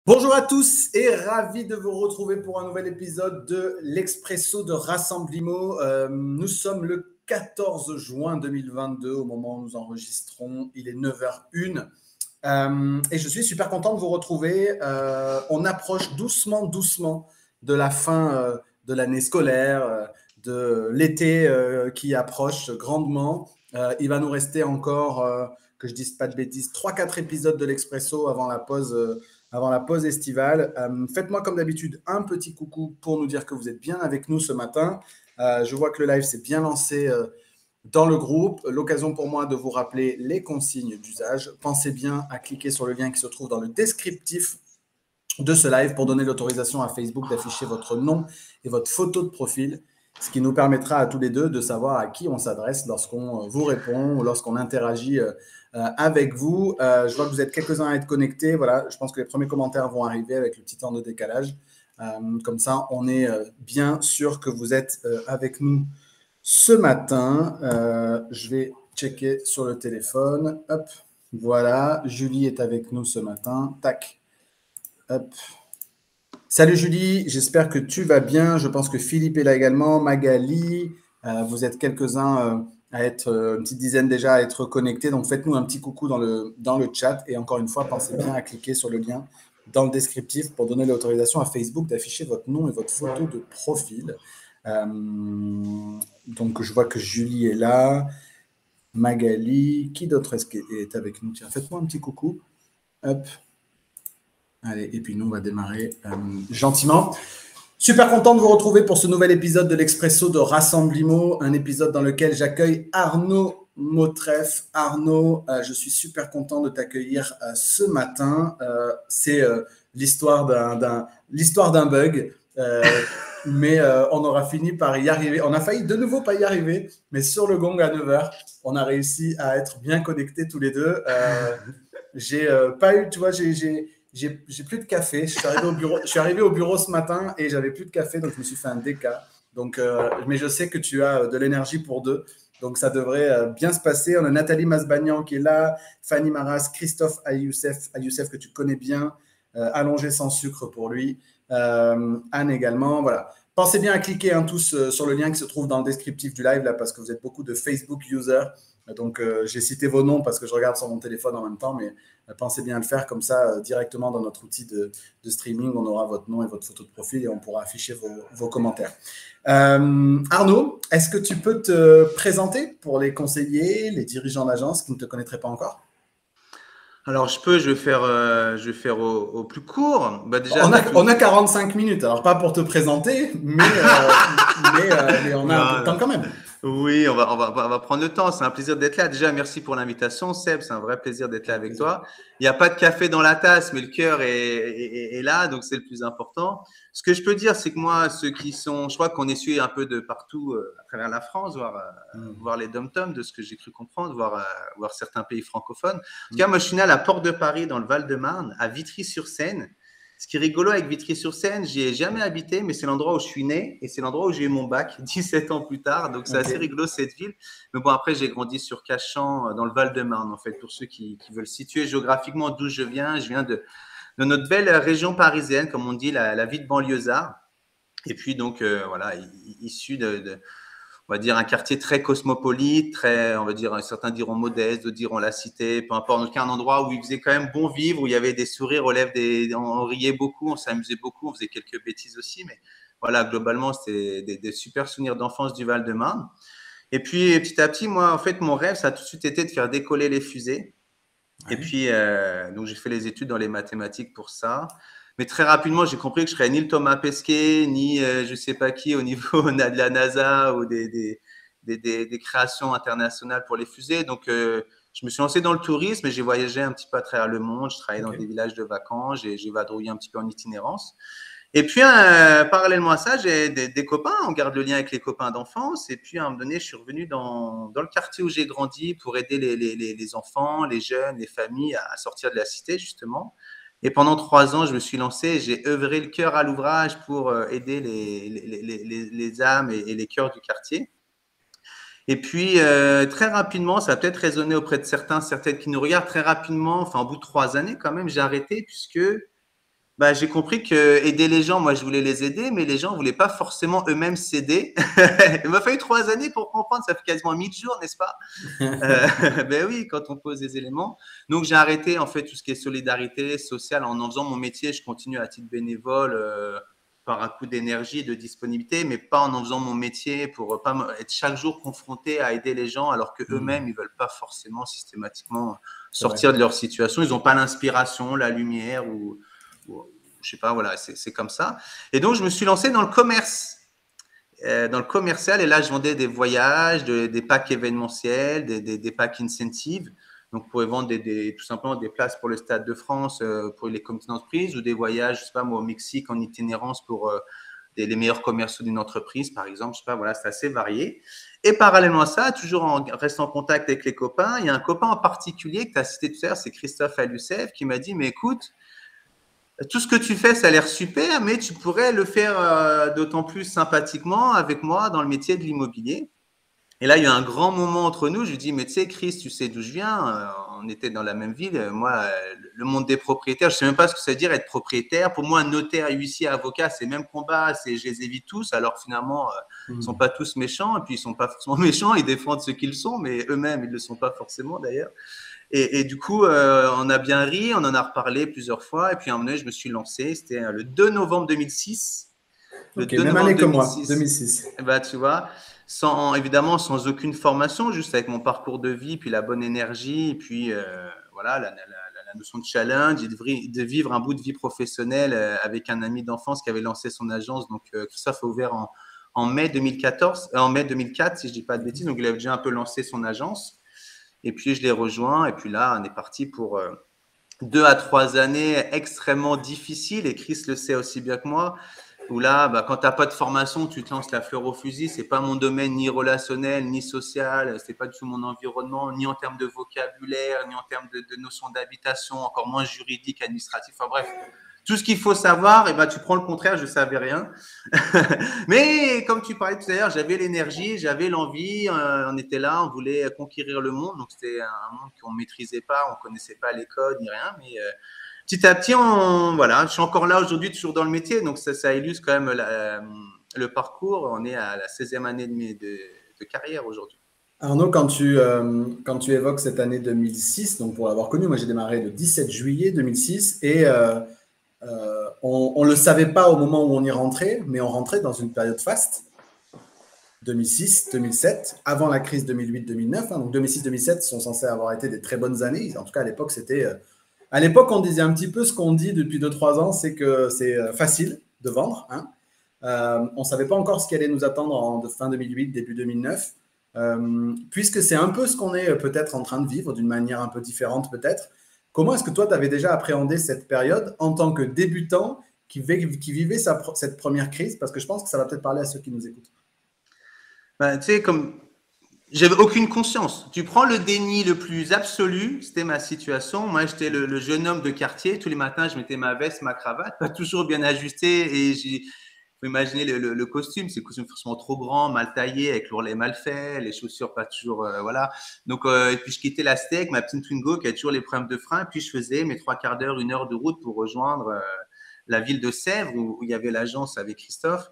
Bonjour à tous et ravi de vous retrouver pour un nouvel épisode de l'Expresso de Rassemblimo. Nous sommes le 14 juin 2022 au moment où nous enregistrons. Il est 9h01 et je suis super content de vous retrouver. On approche doucement de la fin de l'année scolaire, de l'été qui approche grandement. Il va nous rester encore, que je dise pas de bêtises, 3-4 épisodes de l'Expresso avant la pause estivale. Faites-moi comme d'habitude un petit coucou pour nous dire que vous êtes bien avec nous ce matin. Je vois que le live s'est bien lancé dans le groupe. L'occasion pour moi de vous rappeler les consignes d'usage. Pensez bien à cliquer sur le lien qui se trouve dans le descriptif de ce live pour donner l'autorisation à Facebook d'afficher votre nom et votre photo de profil, ce qui nous permettra à tous les deux de savoir à qui on s'adresse lorsqu'on vous répond ou lorsqu'on interagit avec vous. Je vois que vous êtes quelques-uns à être connectés. Voilà, je pense que les premiers commentaires vont arriver avec le petit temps de décalage. Comme ça, on est bien sûr que vous êtes avec nous ce matin. Je vais checker sur le téléphone. Hop, voilà, Julie est avec nous ce matin. Tac. Hop. Salut Julie, j'espère que tu vas bien. Je pense que Philippe est là également. Magali, vous êtes quelques-uns à être, une petite dizaine déjà à être connectés. Donc faites-nous un petit coucou dans le chat. Et encore une fois, pensez bien à cliquer sur le lien dans le descriptif pour donner l'autorisation à Facebook d'afficher votre nom et votre photo de profil. Donc je vois que Julie est là. Magali, qui d'autre est avec nous? Tiens, faites-moi un petit coucou. Hop. Allez, et puis nous, on va démarrer gentiment. Super content de vous retrouver pour ce nouvel épisode de l'Expresso de Rassemblimo, un épisode dans lequel j'accueille Arnaud Motreff. Arnaud, je suis super content de t'accueillir ce matin. C'est l'histoire d'un bug, mais on aura fini par y arriver. On a failli de nouveau pas y arriver, mais sur le gong à 9h, on a réussi à être bien connectés tous les deux. J'ai pas eu, tu vois, j'ai plus de café. Je suis arrivé au bureau ce matin et j'avais plus de café, donc je me suis fait un déca. Donc, mais je sais que tu as de l'énergie pour deux, donc ça devrait bien se passer. On a Nathalie Masbagnan qui est là, Fanny Maras, Christophe Ayoussef que tu connais bien, allongé sans sucre pour lui, Anne également. Voilà. Pensez bien à cliquer tous sur le lien qui se trouve dans le descriptif du live là, parce que vous êtes beaucoup de Facebook users. Donc, j'ai cité vos noms parce que je regarde sur mon téléphone en même temps, mais pensez bien à le faire comme ça, directement dans notre outil de streaming, on aura votre nom et votre photo de profil et on pourra afficher vos commentaires. Arnaud, est-ce que tu peux te présenter pour les conseillers, les dirigeants d'agence qui ne te connaîtraient pas encore? Alors, je vais faire au plus court. Bah, déjà, on a 45 minutes, alors pas pour te présenter, mais on a un peu de temps quand même. Oui, on va prendre le temps. C'est un plaisir d'être là. Déjà, merci pour l'invitation, Seb. C'est un vrai plaisir d'être là avec toi. Il n'y a pas de café dans la tasse, mais le cœur est là, donc c'est le plus important. Ce que je peux dire, c'est que moi, je crois qu'on est suivi un peu de partout à travers la France, voir les dom-toms, de ce que j'ai cru comprendre, voir certains pays francophones. En tout cas, moi, je suis né à la Porte de Paris, dans le Val-de-Marne, à Vitry-sur-Seine. Ce qui est rigolo avec Vitry-sur-Seine, j'y ai jamais habité, mais c'est l'endroit où je suis né et c'est l'endroit où j'ai eu mon bac 17 ans plus tard. Donc, c'est assez rigolo cette ville. Mais bon, après, j'ai grandi sur Cachan, dans le Val-de-Marne, en fait, pour ceux qui veulent situer géographiquiquement d'où je viens. Je viens de notre belle région parisienne, comme on dit, la vie de banlieusard. Et puis, donc, voilà, issu on va dire, un quartier très cosmopolite, on va dire, certains diront modeste, d'autres diront la cité, peu importe, donc un endroit où il faisait quand même bon vivre, où il y avait des sourires aux lèvres, on riait beaucoup, on s'amusait beaucoup, on faisait quelques bêtises aussi, mais voilà, globalement, c'était des super souvenirs d'enfance du Val-de-Marne. Et puis, petit à petit, moi, en fait, mon rêve, ça a tout de suite été de faire décoller les fusées. Ouais. Et puis, donc, j'ai fait les études dans les mathématiques pour ça. Mais très rapidement, j'ai compris que je serais ni le Thomas Pesquet, ni je ne sais pas qui au niveau de la NASA ou des créations internationales pour les fusées. Donc, je me suis lancé dans le tourisme et j'ai voyagé un petit peu à travers le monde. Je travaillais dans des villages de vacances, j'ai vadrouillé un petit peu en itinérance. Et puis, parallèlement à ça, j'ai des copains. On garde le lien avec les copains d'enfance. Et puis, à un moment donné, je suis revenu dans le quartier où j'ai grandi pour aider les enfants, les jeunes, les familles à sortir de la cité, justement. Et pendant 3 ans, je me suis lancé, j'ai œuvré le cœur à l'ouvrage pour aider les âmes et les cœurs du quartier. Et puis, très rapidement, ça va peut-être résonner auprès de certaines qui nous regardent très rapidement, enfin, au bout de 3 années quand même, j'ai arrêté puisque Bah, j'ai compris que aider les gens, moi, je voulais les aider, mais les gens ne voulaient pas forcément eux-mêmes s'aider. Il m'a fallu 3 années pour comprendre, ça fait quasiment 1000 jours, n'est-ce pas? Ben oui, quand on pose des éléments. Donc, j'ai arrêté en fait tout ce qui est solidarité sociale en faisant mon métier. Je continue à titre bénévole par un coup d'énergie, de disponibilité, mais pas en faisant mon métier pour pas être chaque jour confronté à aider les gens alors qu'eux-mêmes, ils ne veulent pas forcément systématiquement sortir de leur situation. Ils n'ont pas l'inspiration, la lumière ou je sais pas, voilà, c'est comme ça. Et donc, je me suis lancé dans le commerce. Dans le commercial, et là, je vendais des voyages, des packs événementiels, des packs incentives. Donc, pour vendre tout simplement des places pour le Stade de France, pour les comités d'entreprise, ou des voyages, je sais pas moi, au Mexique en itinérance pour les meilleurs commerciaux d'une entreprise, par exemple. Je sais pas, voilà, c'est assez varié. Et parallèlement à ça, toujours en restant en contact avec les copains, il y a un copain en particulier que tu as cité tout à l'heure, c'est Christophe Alussev, qui m'a dit, mais écoute, tout ce que tu fais, ça a l'air super, mais tu pourrais le faire d'autant plus sympathiquement avec moi dans le métier de l'immobilier. Et là, il y a un grand moment entre nous. Je lui dis, mais tu sais, Chris, tu sais d'où je viens. On était dans la même ville. Moi, le monde des propriétaires, je ne sais même pas ce que ça veut dire être propriétaire. Pour moi, un notaire, huissier, avocat, c'est le même combat. Je les évite tous. Alors finalement, ils ne sont pas tous méchants. Et puis, ils ne sont pas forcément méchants. Ils défendent ce qu'ils sont, mais eux-mêmes, ils ne le sont pas forcément d'ailleurs. Et du coup, on a bien ri, on en a reparlé plusieurs fois. Et puis à un moment donné, je me suis lancé. C'était le 2 novembre 2006. Le Ok, 2 même novembre année que moi, 2006. 2006. Bah, tu vois, évidemment, sans aucune formation, juste avec mon parcours de vie, puis la bonne énergie, et puis voilà, la notion de challenge et de vivre un bout de vie professionnelle avec un ami d'enfance qui avait lancé son agence. Donc, Christophe a ouvert en mai 2014, en mai 2004, si je ne dis pas de bêtises. Donc, il avait déjà un peu lancé son agence. Et puis, je l'ai rejoint. Et puis là, on est parti pour 2 à 3 années extrêmement difficiles. Et Chris le sait aussi bien que moi. Où là, bah, quand tu n'as pas de formation, tu te lances la fleur au fusil. Ce n'est pas mon domaine ni relationnel, ni social. Ce n'est pas du tout mon environnement, ni en termes de vocabulaire, ni en termes de notions d'habitation, encore moins juridique, administratif. Enfin bref, tout ce qu'il faut savoir, et ben, tu prends le contraire, je ne savais rien. Mais comme tu parlais tout à l'heure, j'avais l'énergie, j'avais l'envie, on était là, on voulait conquérir le monde. Donc, c'était un monde qu'on ne maîtrisait pas, on ne connaissait pas les codes ni rien. Mais petit à petit, voilà, je suis encore là aujourd'hui, toujours dans le métier. Donc, ça illustre quand même le parcours. On est à la 16e année de carrière aujourd'hui. Arnaud, quand tu évoques cette année 2006, donc pour l'avoir connu, moi j'ai démarré le 17 juillet 2006 et on ne le savait pas au moment où on y rentrait, mais on rentrait dans une période faste. 2006, 2007, avant la crise 2008-2009. Hein, donc 2006-2007 sont censés avoir été des très bonnes années. En tout cas, à l'époque, c'était. À l'époque, on disait un petit peu ce qu'on dit depuis 2-3 ans, c'est que c'est facile de vendre. Hein. On ne savait pas encore ce qui allait nous attendre en fin 2008, début 2009, puisque c'est un peu ce qu'on est peut-être en train de vivre d'une manière un peu différente peut-être. Comment est-ce que toi, tu avais déjà appréhendé cette période en tant que débutant qui vivait cette première crise? Parce que je pense que ça va peut-être parler à ceux qui nous écoutent. Ben, tu sais, comme j'avais aucune conscience. Tu prends le déni le plus absolu, c'était ma situation. Moi, j'étais le jeune homme de quartier. Tous les matins, je mettais ma veste, ma cravate, pas toujours bien ajustée. Et faut imaginer le costume, c'est le costume forcément trop grand, mal taillé, avec l'ourlet mal fait, les chaussures pas toujours, voilà. Donc, et puis je quittais la steak, ma petite Twingo qui a toujours les problèmes de frein. Puis je faisais mes 3/4 d'heure, 1 heure de route pour rejoindre la ville de Sèvres où il y avait l'agence avec Christophe.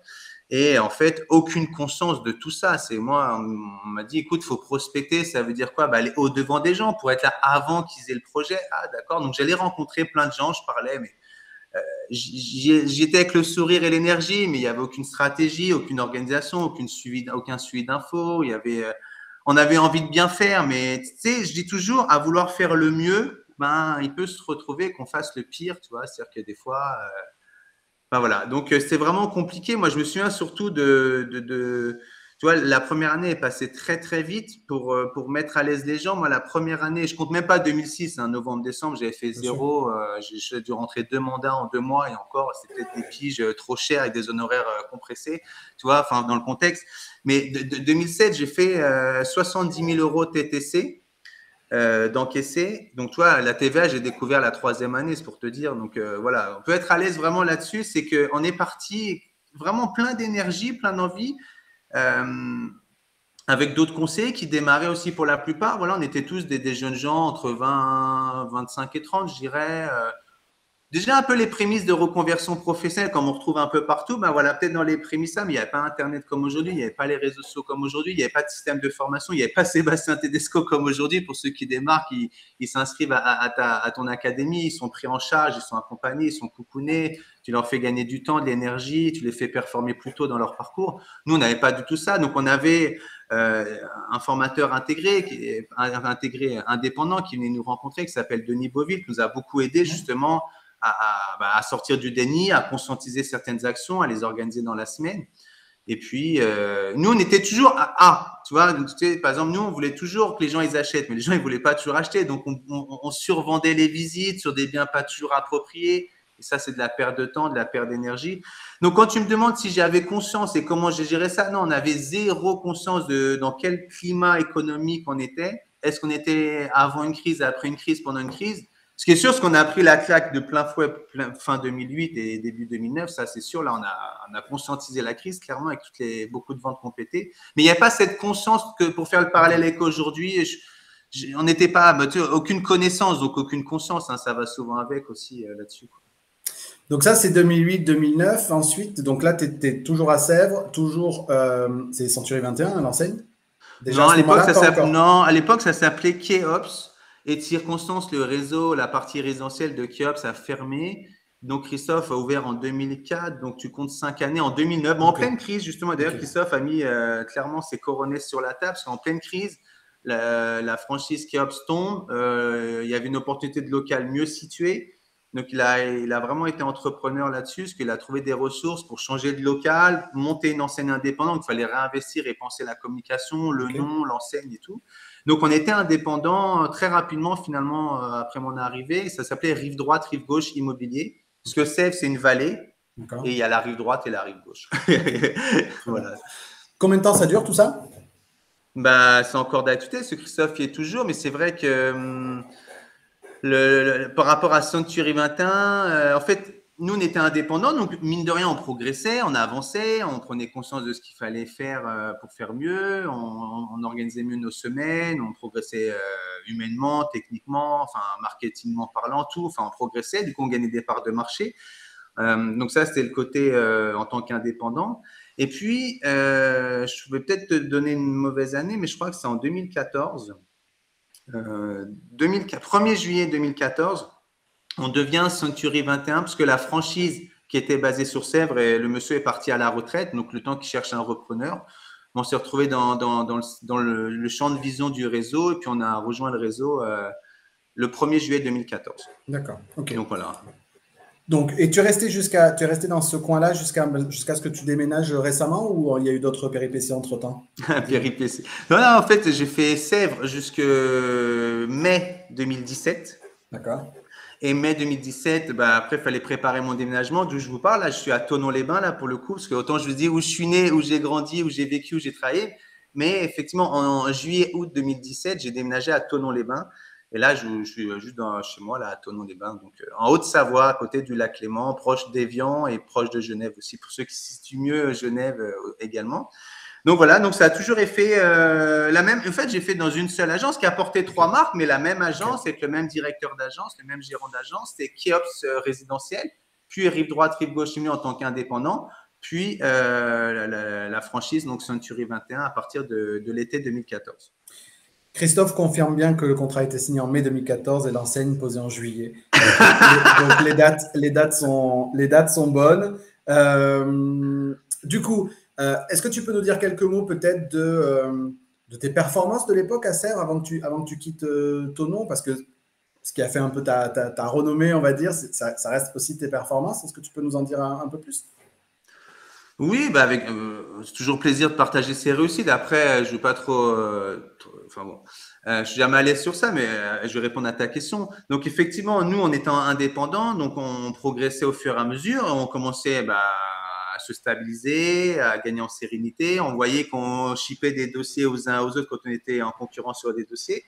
Et en fait, aucune conscience de tout ça. C'est moi, on m'a dit, écoute, faut prospecter. Ça veut dire quoi? Bah, aller au devant des gens pour être là avant qu'ils aient le projet. Ah, d'accord. Donc, j'allais rencontrer plein de gens. Je parlais, mais j'y étais avec le sourire et l'énergie, mais il n'y avait aucune stratégie, aucune organisation, aucun suivi d'infos. On avait envie de bien faire, mais tu sais, je dis toujours, à vouloir faire le mieux, ben, il peut se retrouver qu'on fasse le pire, tu vois. C'est-à-dire que des fois, ben voilà, donc c'est vraiment compliqué. Moi, je me souviens surtout tu vois, la première année est passée très très vite pour mettre à l'aise les gens. Moi, la première année, je compte même pas 2006, hein, novembre-décembre, j'avais fait zéro. J'ai dû rentrer 2 mandats en 2 mois et encore, c'était peut-être des piges trop chères avec des honoraires compressés, tu vois, enfin dans le contexte. Mais de 2007, j'ai fait 70 000 euros TTC. D'encaisser. Donc, tu vois, la TVA, j'ai découvert la 3e année, c'est pour te dire. Donc, voilà, on peut être à l'aise vraiment là-dessus. C'est qu'on est parti vraiment plein d'énergie, plein d'envie, avec d'autres conseillers qui démarraient aussi pour la plupart. Voilà, on était tous des jeunes gens entre 25 et 30, je dirais. déjà un peu les prémices de reconversion professionnelle, comme on retrouve un peu partout, ben voilà, peut-être dans les prémices, mais il n'y avait pas Internet comme aujourd'hui, il n'y avait pas les réseaux sociaux comme aujourd'hui, il n'y avait pas de système de formation, il n'y avait pas Sébastien Tedesco comme aujourd'hui. Pour ceux qui démarquent, ils s'inscrivent à ton académie, ils sont pris en charge, ils sont accompagnés, ils sont coucounés, tu leur fais gagner du temps, de l'énergie, tu les fais performer plus tôt dans leur parcours. Nous, on n'avait pas du tout ça, donc on avait un formateur intégré indépendant qui venait nous rencontrer, qui s'appelle Denis Beauville, qui nous a beaucoup aidé justement à sortir du déni, à conscientiser certaines actions, à les organiser dans la semaine. Et puis, nous, on était toujours tu vois, par exemple, nous, on voulait toujours que les gens, ils achètent, mais les gens, ils voulaient pas toujours acheter. Donc, on survendait les visites sur des biens pas toujours appropriés. Et ça, c'est de la perte de temps, de la perte d'énergie. Donc, quand tu me demandes si j'avais conscience et comment j'ai géré ça, non, on avait zéro conscience dans quel climat économique on était. Est-ce qu'on était avant une crise, après une crise, pendant une crise? Ce qui est sûr, c'est qu'on a pris la claque de plein fouet fin 2008 et début 2009, ça c'est sûr. Là, on a conscientisé la crise, clairement, avec beaucoup de ventes complétées. Mais il n'y a pas cette conscience que, pour faire le parallèle avec aujourd'hui, on n'était pas, aucune connaissance, donc aucune conscience. Hein, ça va souvent avec aussi là-dessus. Donc ça, c'est 2008-2009. Ensuite, donc là, tu étais toujours à Sèvres, toujours, c'est Century 21, l'enseigne? Non, à l'époque, ça s'appelait Keops. Et de circonstance, le réseau, la partie résidentielle de Keops a fermé. Donc, Christophe a ouvert en 2004. Donc, tu comptes 5 années en 2009. En pleine crise, justement. D'ailleurs, Christophe a mis clairement ses coronets sur la table. Parce qu'en pleine crise, la franchise Keops tombe. Il y avait une opportunité de local mieux situé. Donc, il a vraiment été entrepreneur là-dessus, parce qu'il a trouvé des ressources pour changer de local, monter une enseigne indépendante. Il fallait réinvestir et penser la communication, le nom, l'enseigne et tout. Donc, on était indépendant très rapidement, finalement, après mon arrivée. Ça s'appelait Rive droite, Rive gauche immobilier. Parce que Sèvres, c'est une vallée. Et il y a la rive droite et la rive gauche. Voilà. Combien de temps ça dure, tout ça? C'est encore d'actualité. Ce Christophe y est toujours. Mais c'est vrai que par rapport à Century 21, en fait, nous, on était indépendants, donc mine de rien, on progressait, on avançait, on prenait conscience de ce qu'il fallait faire pour faire mieux, on organisait mieux nos semaines, on progressait humainement, techniquement, enfin, marketingment parlant, tout, enfin, on progressait, du coup, on gagnait des parts de marché. Donc ça, c'était le côté en tant qu'indépendant. Et puis, je vais peut-être te donner une mauvaise année, mais je crois que c'est en 2014. 1er juillet 2014, on devient Century 21 parce que la franchise qui était basée sur Sèvres, et le monsieur est parti à la retraite, donc le temps qu'il cherche un repreneur, on s'est retrouvé dans le champ de vision du réseau et puis on a rejoint le réseau le 1er juillet 2014. D'accord, ok. Donc voilà. Donc, et tu es resté dans ce coin-là jusqu'à ce que tu déménages récemment ou il y a eu d'autres péripéties entre-temps? Péripéties. Non, en fait, j'ai fait Sèvres jusqu'à mai 2017. D'accord. Et mai 2017, après, il fallait préparer mon déménagement, d'où je vous parle. Là, je suis à Thonon-les-Bains, là, pour le coup, parce que autant je vous dis où je suis né, où j'ai grandi, où j'ai vécu, où j'ai travaillé. Mais effectivement, en juillet-août 2017, j'ai déménagé à Thonon-les-Bains. Et là, je suis juste chez moi, là, à Thonon-les-Bains, donc en Haute-Savoie, à côté du lac Léman, proche d'Évian et proche de Genève aussi, pour ceux qui se situent mieux, Genève également. Donc voilà, donc ça a toujours fait la même. En fait, j'ai fait dans une seule agence qui a porté 3 marques, mais la même agence avec le même directeur d'agence, le même gérant d'agence. C'était Keops résidentiel, puis Rive droite, Rive gauche en tant qu'indépendant, puis la franchise donc Century 21 à partir de l'été 2014. Christophe confirme bien que le contrat a été signé en mai 2014 et l'enseigne posée en juillet. Donc les dates sont bonnes. Du coup, est-ce que tu peux nous dire quelques mots peut-être de tes performances de l'époque à Sèvres avant que tu quittes Thonon? Parce que ce qui a fait un peu ta renommée, on va dire, ça reste aussi tes performances. Est-ce que tu peux nous en dire un peu plus? Oui, c'est toujours plaisir de partager ses réussites. Après, je ne veux pas trop, enfin bon, je suis jamais à l'aise sur ça, mais je vais répondre à ta question. Donc effectivement, nous, en étant indépendants, donc on progressait au fur et à mesure, on commençait à se stabiliser, à gagner en sérénité. On voyait qu'on shippait des dossiers aux uns aux autres quand on était en concurrence sur des dossiers.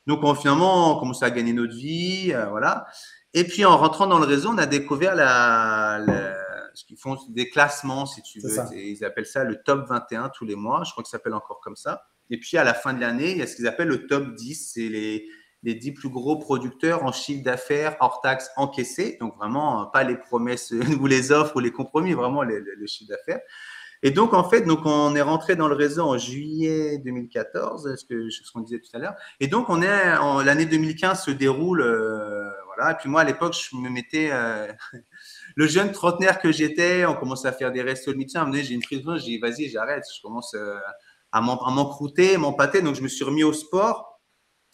Donc finalement, on commençait à gagner notre vie, voilà. Et puis en rentrant dans le réseau, on a découvert ce qu'ils font des classements, si tu veux. Ils appellent ça le top 21 tous les mois. Je crois que ça s'appelle encore comme ça. Et puis, à la fin de l'année, il y a ce qu'ils appellent le top 10. C'est les 10 plus gros producteurs en chiffre d'affaires hors taxes encaissés. Donc, vraiment, pas les promesses ou les offres ou les compromis, vraiment le chiffre d'affaires. Et donc, en fait, donc on est rentré dans le réseau en juillet 2014, ce qu'on disait tout à l'heure. Et donc, l'année 2015 se déroule, voilà. Et puis moi, à l'époque, je me mettais, le jeune trentenaire que j'étais, on commençait à faire des restos de midi. À un moment donné, j'ai une prise de je dis, vas-y, j'arrête. Je commence à m'encrouter, m'empâter. Donc, je me suis remis au sport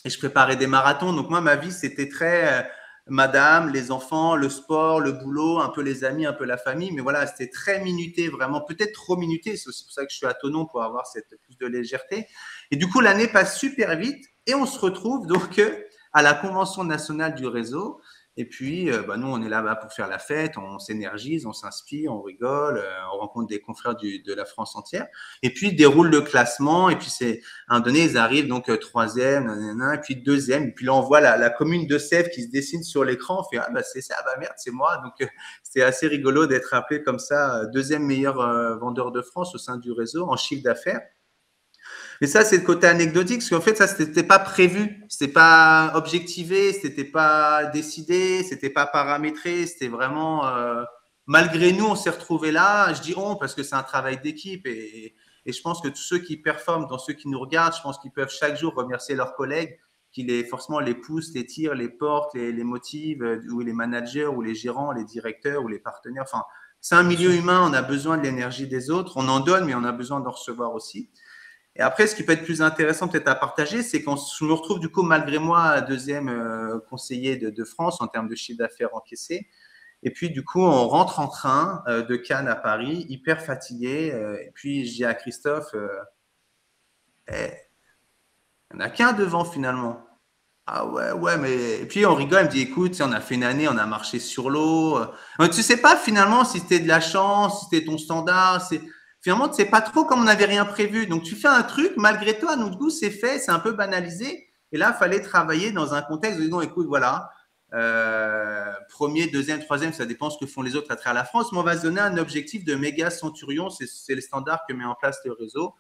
et je préparais des marathons. Donc, moi, ma vie, c'était très madame, les enfants, le sport, le boulot, un peu les amis, un peu la famille. Mais voilà, c'était très minuté, vraiment, peut-être trop minuté. C'est aussi pour ça que je suis à Thonon pour avoir plus de légèreté. Et du coup, l'année passe super vite et on se retrouve donc à la convention nationale du réseau. Et puis, nous, on est là-bas pour faire la fête, on s'énergise, on s'inspire, on rigole, on rencontre des confrères de la France entière. Et puis, ils déroulent le classement. Et puis, à un moment donné, ils arrivent donc troisième, et puis deuxième. Et puis là, on voit la commune de Sèvres qui se dessine sur l'écran. On fait, ah, bah, c'est ça, bah merde, c'est moi. Donc, c'était assez rigolo d'être appelé comme ça, deuxième meilleur vendeur de France au sein du réseau en chiffre d'affaires. Mais ça, c'est le côté anecdotique, parce qu'en fait, ça, c'était pas prévu, c'était pas objectivé, c'était pas décidé, c'était pas paramétré, c'était vraiment, malgré nous, on s'est retrouvés là. Je dis on parce que c'est un travail d'équipe et je pense que tous ceux qui performent, dans ceux qui nous regardent, je pense qu'ils peuvent chaque jour remercier leurs collègues qui forcément les poussent, les tirent, les portent, les motivent, ou les managers, ou les gérants, les directeurs, ou les partenaires. Enfin, c'est un milieu humain, on a besoin de l'énergie des autres, on en donne, mais on a besoin d'en recevoir aussi. Et après, ce qui peut être plus intéressant peut-être à partager, c'est qu'on je me retrouve du coup, malgré moi, deuxième conseiller de France en termes de chiffre d'affaires encaissé. Et puis, du coup, on rentre en train de Cannes à Paris, hyper fatigué. Et puis, je dis à Christophe, il n'y en a qu'un devant finalement. Ah ouais, mais… Et puis, on rigole, il me dit, écoute, on a fait une année, on a marché sur l'eau. Tu sais pas finalement si c'était de la chance, si c'était ton standard. Finalement, tu sais pas trop comme on n'avait rien prévu. Donc, tu fais un truc, malgré toi, nous, du coup, c'est fait, c'est un peu banalisé. Et là, il fallait travailler dans un contexte de disons, écoute, voilà, premier, deuxième, troisième, ça dépend ce que font les autres à travers la France, mais on va se donner un objectif de méga centurion, c'est les standards que met en place le réseau.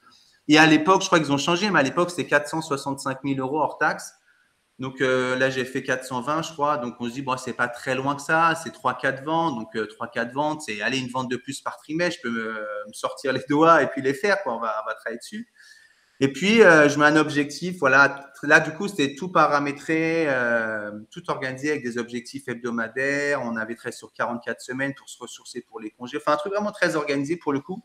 Et à l'époque, je crois qu'ils ont changé, mais à l'époque, c'était 465 000 euros hors taxe. Donc là, j'ai fait 420, je crois. Donc on se dit, bon, c'est pas très loin que ça, c'est 3-4 ventes. Donc 3-4 ventes, c'est aller une vente de plus par trimestre. Je peux me sortir les doigts et puis les faire, quoi. On va travailler dessus. Et puis, je mets un objectif. Voilà. Là, du coup, c'était tout paramétré, tout organisé avec des objectifs hebdomadaires. On avait travaillé sur 44 semaines pour se ressourcer pour les congés. Enfin, un truc vraiment très organisé pour le coup.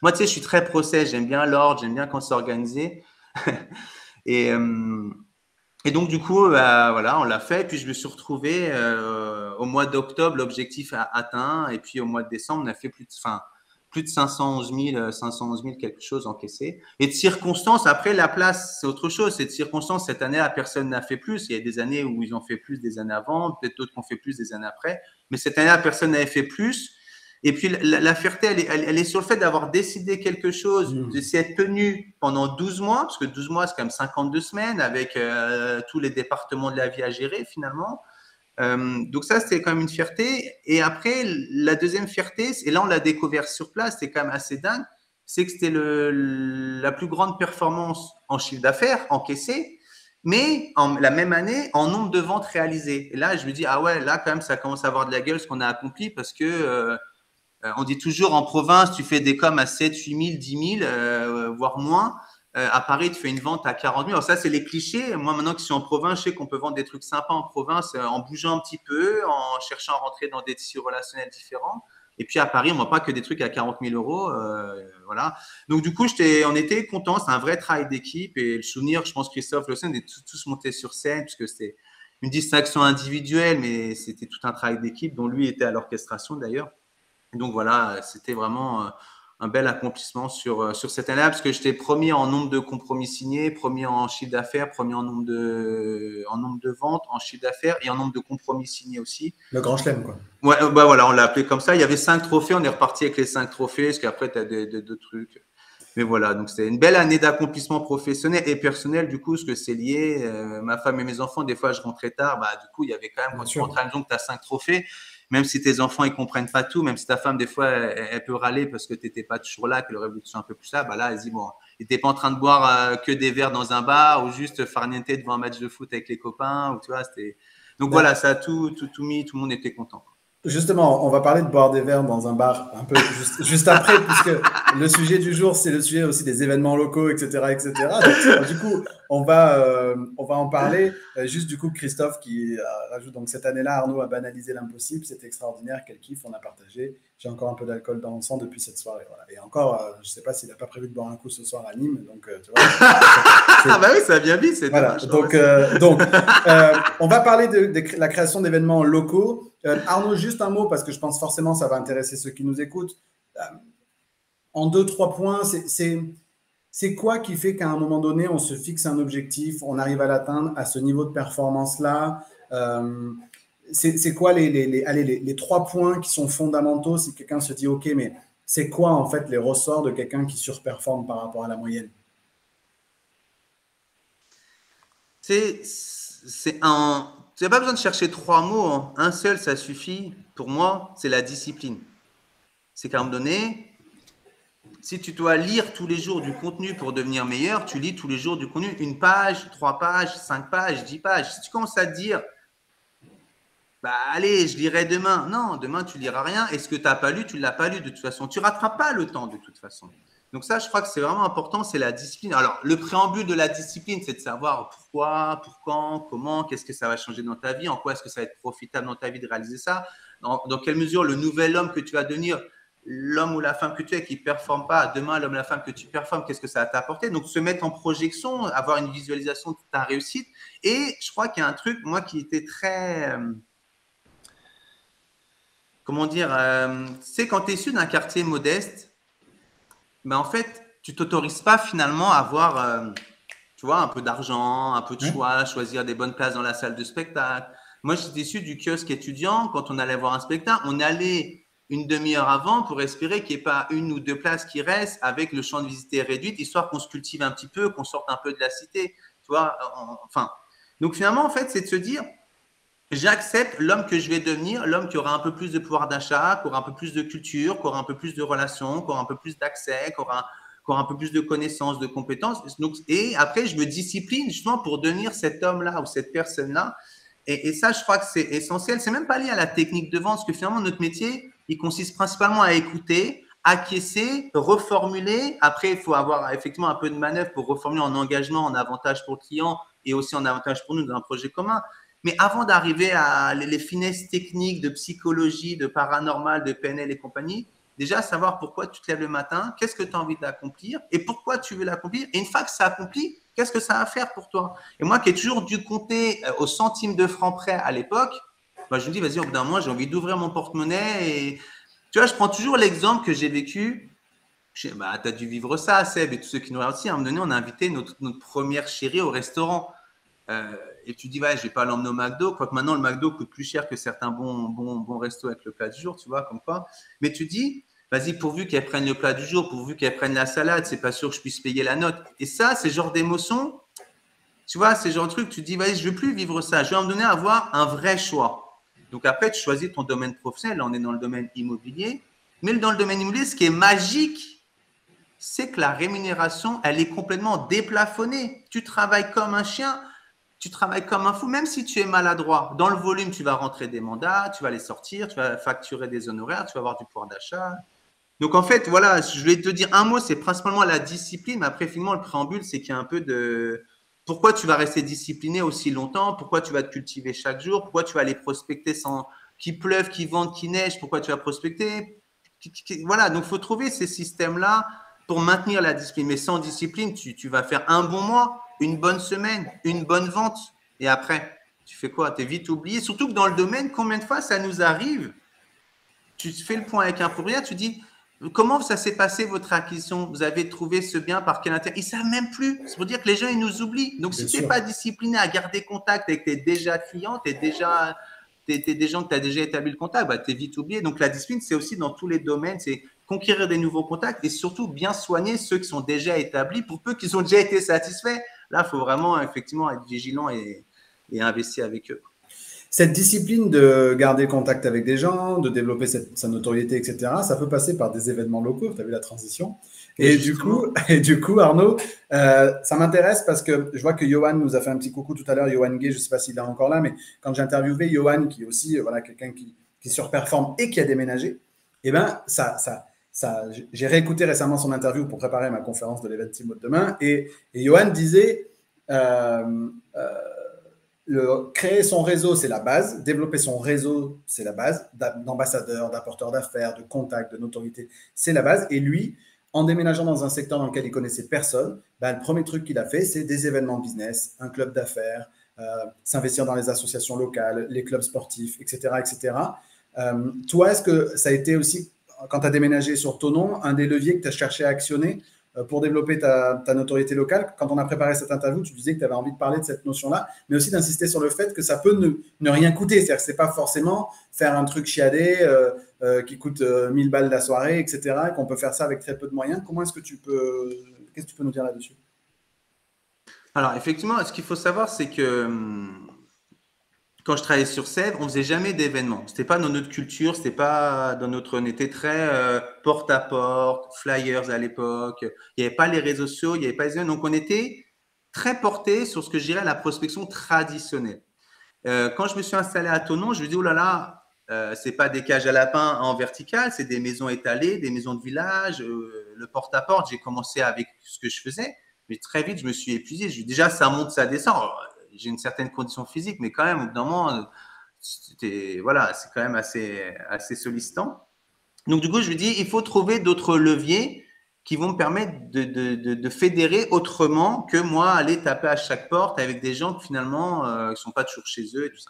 Moi, tu sais, je suis très process. J'aime bien l'ordre, j'aime bien quand c'est organisé. Et donc, du coup, voilà, on l'a fait. Et puis, je me suis retrouvé au mois d'octobre, l'objectif atteint. Et puis, au mois de décembre, on a fait plus de 511 000 quelque chose encaissé. Et de circonstances, après, la place, c'est autre chose. C'est de circonstances. Cette année-là, personne n'a fait plus. Il y a des années où ils ont fait plus des années avant, peut-être d'autres qui ont fait plus des années après. Mais cette année-là, personne n'avait fait plus. Et puis, la fierté, elle est sur le fait d'avoir décidé quelque chose, de s'y être tenu pendant 12 mois, parce que 12 mois, c'est quand même 52 semaines, avec tous les départements de la vie à gérer, finalement. Donc ça, c'était quand même une fierté. Et après, la deuxième fierté, et là, on l'a découvert sur place, c'était quand même assez dingue, c'est que c'était la plus grande performance en chiffre d'affaires encaissé, mais la même année, en nombre de ventes réalisées. Et là, je me dis, ah ouais, là, quand même, ça commence à avoir de la gueule ce qu'on a accompli, parce que… on dit toujours en province, tu fais des coms à 7, 8 000, 10 000, voire moins. À Paris, tu fais une vente à 40 000. Alors ça, c'est les clichés. Moi, maintenant que je suis en province, je sais qu'on peut vendre des trucs sympas en province en bougeant un petit peu, en cherchant à rentrer dans des tissus relationnels différents. Et puis à Paris, on ne voit pas que des trucs à 40 000 euros. Voilà. Donc du coup, on était contents. C'est un vrai travail d'équipe. Et le souvenir, je pense, Christophe Le Sen, on est tous montés sur scène, puisque c'était une distinction individuelle, mais c'était tout un travail d'équipe, dont lui était à l'orchestration d'ailleurs. Donc voilà, c'était vraiment un bel accomplissement sur cette année-là, parce que j'étais premier en nombre de compromis signés, premier en chiffre d'affaires, premier en nombre de ventes, en chiffre d'affaires et en nombre de compromis signés aussi. Le grand chelem, quoi. Ouais, bah voilà, on l'a appelé comme ça. Il y avait 5 trophées, on est reparti avec les 5 trophées, parce qu'après, tu as deux trucs. Mais voilà, donc c'était une belle année d'accomplissement professionnel et personnel, du coup, parce que c'est lié. Ma femme et mes enfants, des fois, je rentrais tard. Bah, du coup, il y avait quand même, quand tu rentres à la maison, que tu as 5 trophées. Même si tes enfants, ils ne comprennent pas tout, même si ta femme, des fois, elle peut râler parce que tu n'étais pas toujours là, qu'elle aurait voulu que tu sois un peu plus là, bah là, elle dit, bon, n'étais pas en train de boire que des verres dans un bar ou juste farniente devant un match de foot avec les copains. Ou, tu vois, c'était… Donc voilà, ça a tout mis, tout le monde était content. Justement, on va parler de boire des verres dans un bar un peu juste après, puisque le sujet du jour, c'est le sujet aussi des événements locaux, etc., etc. Donc, du coup, on va en parler. Juste du coup, Christophe qui rajoute donc cette année-là, Arnaud a banalisé l'impossible. C'était extraordinaire, quel kiff, on a partagé. J'ai encore un peu d'alcool dans le sang depuis cette soirée. Voilà. Et encore, je ne sais pas s'il n'a pas prévu de boire un coup ce soir à Nîmes. Donc, tu vois. Ah bah oui, ça vient vite, c'est voilà. dommage. Donc, on va parler de la création d'événements locaux. Arnaud, juste un mot, parce que je pense forcément ça va intéresser ceux qui nous écoutent. En 2-3 points, c'est quoi qui fait qu'à un moment donné, on se fixe un objectif, on arrive à l'atteindre à ce niveau de performance-là c'est quoi les 3 points qui sont fondamentaux si quelqu'un se dit, OK, mais c'est quoi en fait les ressorts de quelqu'un qui surperforme par rapport à la moyenne? Tu n'as pas besoin de chercher 3 mots. Hein. Un seul, ça suffit. Pour moi, c'est la discipline. C'est qu'à un moment donné, si tu dois lire tous les jours du contenu pour devenir meilleur, tu lis tous les jours du contenu, 1 page, 3 pages, 5 pages, 10 pages. Si tu commences à te dire, bah allez, je lirai demain. Non, demain, tu ne liras rien. Et ce que tu n'as pas lu, tu ne l'as pas lu de toute façon. Tu ne rattrapes pas le temps de toute façon. Donc ça, je crois que c'est vraiment important, c'est la discipline. Alors, le préambule de la discipline, c'est de savoir pourquoi, pour quand, comment, qu'est-ce que ça va changer dans ta vie, en quoi est-ce que ça va être profitable dans ta vie de réaliser ça, dans quelle mesure le nouvel homme que tu vas devenir, l'homme ou la femme que tu es qui ne performe pas, demain, l'homme ou la femme que tu performes, qu'est-ce que ça va t'apporter. Donc, se mettre en projection, avoir une visualisation de ta réussite. Et je crois qu'il y a un truc, moi, qui était très… comment dire, c'est quand tu es issu d'un quartier modeste, mais en fait, tu t'autorises pas finalement à avoir, tu vois, un peu d'argent, un peu de choix, choisir des bonnes places dans la salle de spectacle. Moi, j'étais issu du kiosque étudiant. Quand on allait voir un spectacle, on allait une demi-heure avant pour espérer qu'il n'y ait pas 1 ou 2 places qui restent avec le champ de visiter réduit, histoire qu'on se cultive un petit peu, qu'on sorte un peu de la cité. Tu vois, enfin. Donc finalement, en fait, c'est de se dire, j'accepte l'homme que je vais devenir, l'homme qui aura un peu plus de pouvoir d'achat, qui aura un peu plus de culture, qui aura un peu plus de relations, qui aura un peu plus d'accès, qui aura un peu plus de connaissances, de compétences. Donc, et après, je me discipline justement pour devenir cet homme-là ou cette personne-là. Et ça, je crois que c'est essentiel. C'est même pas lié à la technique de vente, parce que finalement, notre métier, il consiste principalement à écouter, acquiescer, reformuler. Après, il faut avoir effectivement un peu de manœuvre pour reformuler en engagement, en avantage pour le client et aussi en avantage pour nous dans un projet commun. Mais avant d'arriver à les finesses techniques de psychologie, de paranormal, de PNL et compagnie, déjà savoir pourquoi tu te lèves le matin, qu'est-ce que tu as envie d'accomplir et pourquoi tu veux l'accomplir. Et une fois que c'est accompli, qu'est-ce que ça va faire pour toi? Et moi qui ai toujours dû compter au centime de franc près à l'époque, bah, je me dis, vas-y, au bout d'un mois, j'ai envie d'ouvrir mon porte-monnaie. Et tu vois, je prends toujours l'exemple que j'ai vécu. Bah, tu as dû vivre ça, Seb, et tous ceux qui nous regardent aussi. À un moment donné, on a invité notre première chérie au restaurant. Et tu dis, ouais, je vais pas l'emmener au McDo, quoique maintenant le McDo coûte plus cher que certains bons restos avec le plat du jour, tu vois, comme quoi. Mais tu dis, vas-y, pourvu qu'elle prenne le plat du jour, pourvu qu'elle prenne la salade, c'est pas sûr que je puisse payer la note. Et ça, c'est genre d'émotion, tu vois, c'est genre de truc, tu te dis, vas-y, je veux plus vivre ça, je vais me donner à avoir un vrai choix. Donc après, tu choisis ton domaine professionnel, là on est dans le domaine immobilier, mais dans le domaine immobilier, ce qui est magique, c'est que la rémunération, elle est complètement déplafonnée. Tu travailles comme un chien. Tu travailles comme un fou, même si tu es maladroit. Dans le volume, tu vas rentrer des mandats, tu vas les sortir, tu vas facturer des honoraires, tu vas avoir du pouvoir d'achat. Donc, en fait, voilà, je vais te dire un mot, c'est principalement la discipline. Mais après, finalement, le préambule, c'est qu'il y a un peu de pourquoi tu vas rester discipliné aussi longtemps, pourquoi tu vas te cultiver chaque jour, pourquoi tu vas aller prospecter sans qu'il pleuve, qu'il vente, qu'il neige, pourquoi tu vas prospecter. Voilà, donc il faut trouver ces systèmes-là pour maintenir la discipline. Mais sans discipline, tu vas faire un bon mois, une bonne semaine, une bonne vente. Et après, tu fais quoi? Tu es vite oublié. Surtout que dans le domaine, combien de fois ça nous arrive? Tu fais le point avec un propriétaire, tu dis, comment ça s'est passé votre acquisition? Vous avez trouvé ce bien par quel intérêt? Ils ne savent même plus. C'est pour dire que les gens, ils nous oublient. Donc, si tu n'es pas discipliné à garder contact avec tes déjà clients, des gens que tu as déjà établi le contact, bah, tu es vite oublié. Donc, la discipline, c'est aussi dans tous les domaines. C'est conquérir des nouveaux contacts et surtout bien soigner ceux qui sont déjà établis pour peu qu'ils ont déjà été satisfaits. Là, il faut vraiment effectivement être vigilant et investir avec eux. Cette discipline de garder contact avec des gens, de développer sa notoriété, etc., ça peut passer par des événements locaux. Tu as vu la transition. Et du coup, Arnaud, ça m'intéresse parce que je vois que Johan nous a fait un petit coucou tout à l'heure. Johan Gay, je ne sais pas s'il est encore là, mais quand j'ai interviewé Johan, qui est aussi voilà, quelqu'un qui surperforme et qui a déménagé, eh ben, j'ai réécouté récemment son interview pour préparer ma conférence de l'Event Team de demain. Et Johan disait créer son réseau, c'est la base. Développer son réseau, c'est la base. D'ambassadeurs, d'apporteurs d'affaires, de contacts, de notoriété, c'est la base. Et lui, en déménageant dans un secteur dans lequel il connaissait personne, le premier truc qu'il a fait, c'est des événements business, un club d'affaires, s'investir dans les associations locales, les clubs sportifs, etc. etc. Toi, est-ce que ça a été aussi, quand tu as déménagé sur ton nom, un des leviers que tu as cherché à actionner pour développer ta notoriété locale? Quand on a préparé cette interview, tu disais que tu avais envie de parler de cette notion-là, mais aussi d'insister sur le fait que ça peut ne rien coûter. C'est-à-dire que ce n'est pas forcément faire un truc chiadé qui coûte 1000 balles la soirée, etc., et qu'on peut faire ça avec très peu de moyens. Qu'est-ce que tu peux nous dire là-dessus? Alors, effectivement, ce qu'il faut savoir, c'est que quand je travaillais sur Sèvres, on faisait jamais d'événements. C'était pas dans notre culture, c'était pas dans notre. On était très porte à porte, flyers à l'époque. Il n'y avait pas les réseaux sociaux, il n'y avait pas les événements. Donc on était très porté sur ce que je dirais la prospection traditionnelle. Quand je me suis installé à Thonon, je me dis oh là là, c'est pas des cages à lapins en vertical, c'est des maisons étalées, des maisons de village, le porte à porte. J'ai commencé avec ce que je faisais, mais très vite je me suis épuisé. Déjà ça monte, ça descend. Alors, j'ai une certaine condition physique, mais quand même, au bout d'un moment, voilà, c'est quand même assez sollicitant. Donc, du coup, je lui dis, il faut trouver d'autres leviers qui vont me permettre de fédérer autrement que moi aller taper à chaque porte avec des gens qui finalement ne sont pas toujours chez eux et tout ça.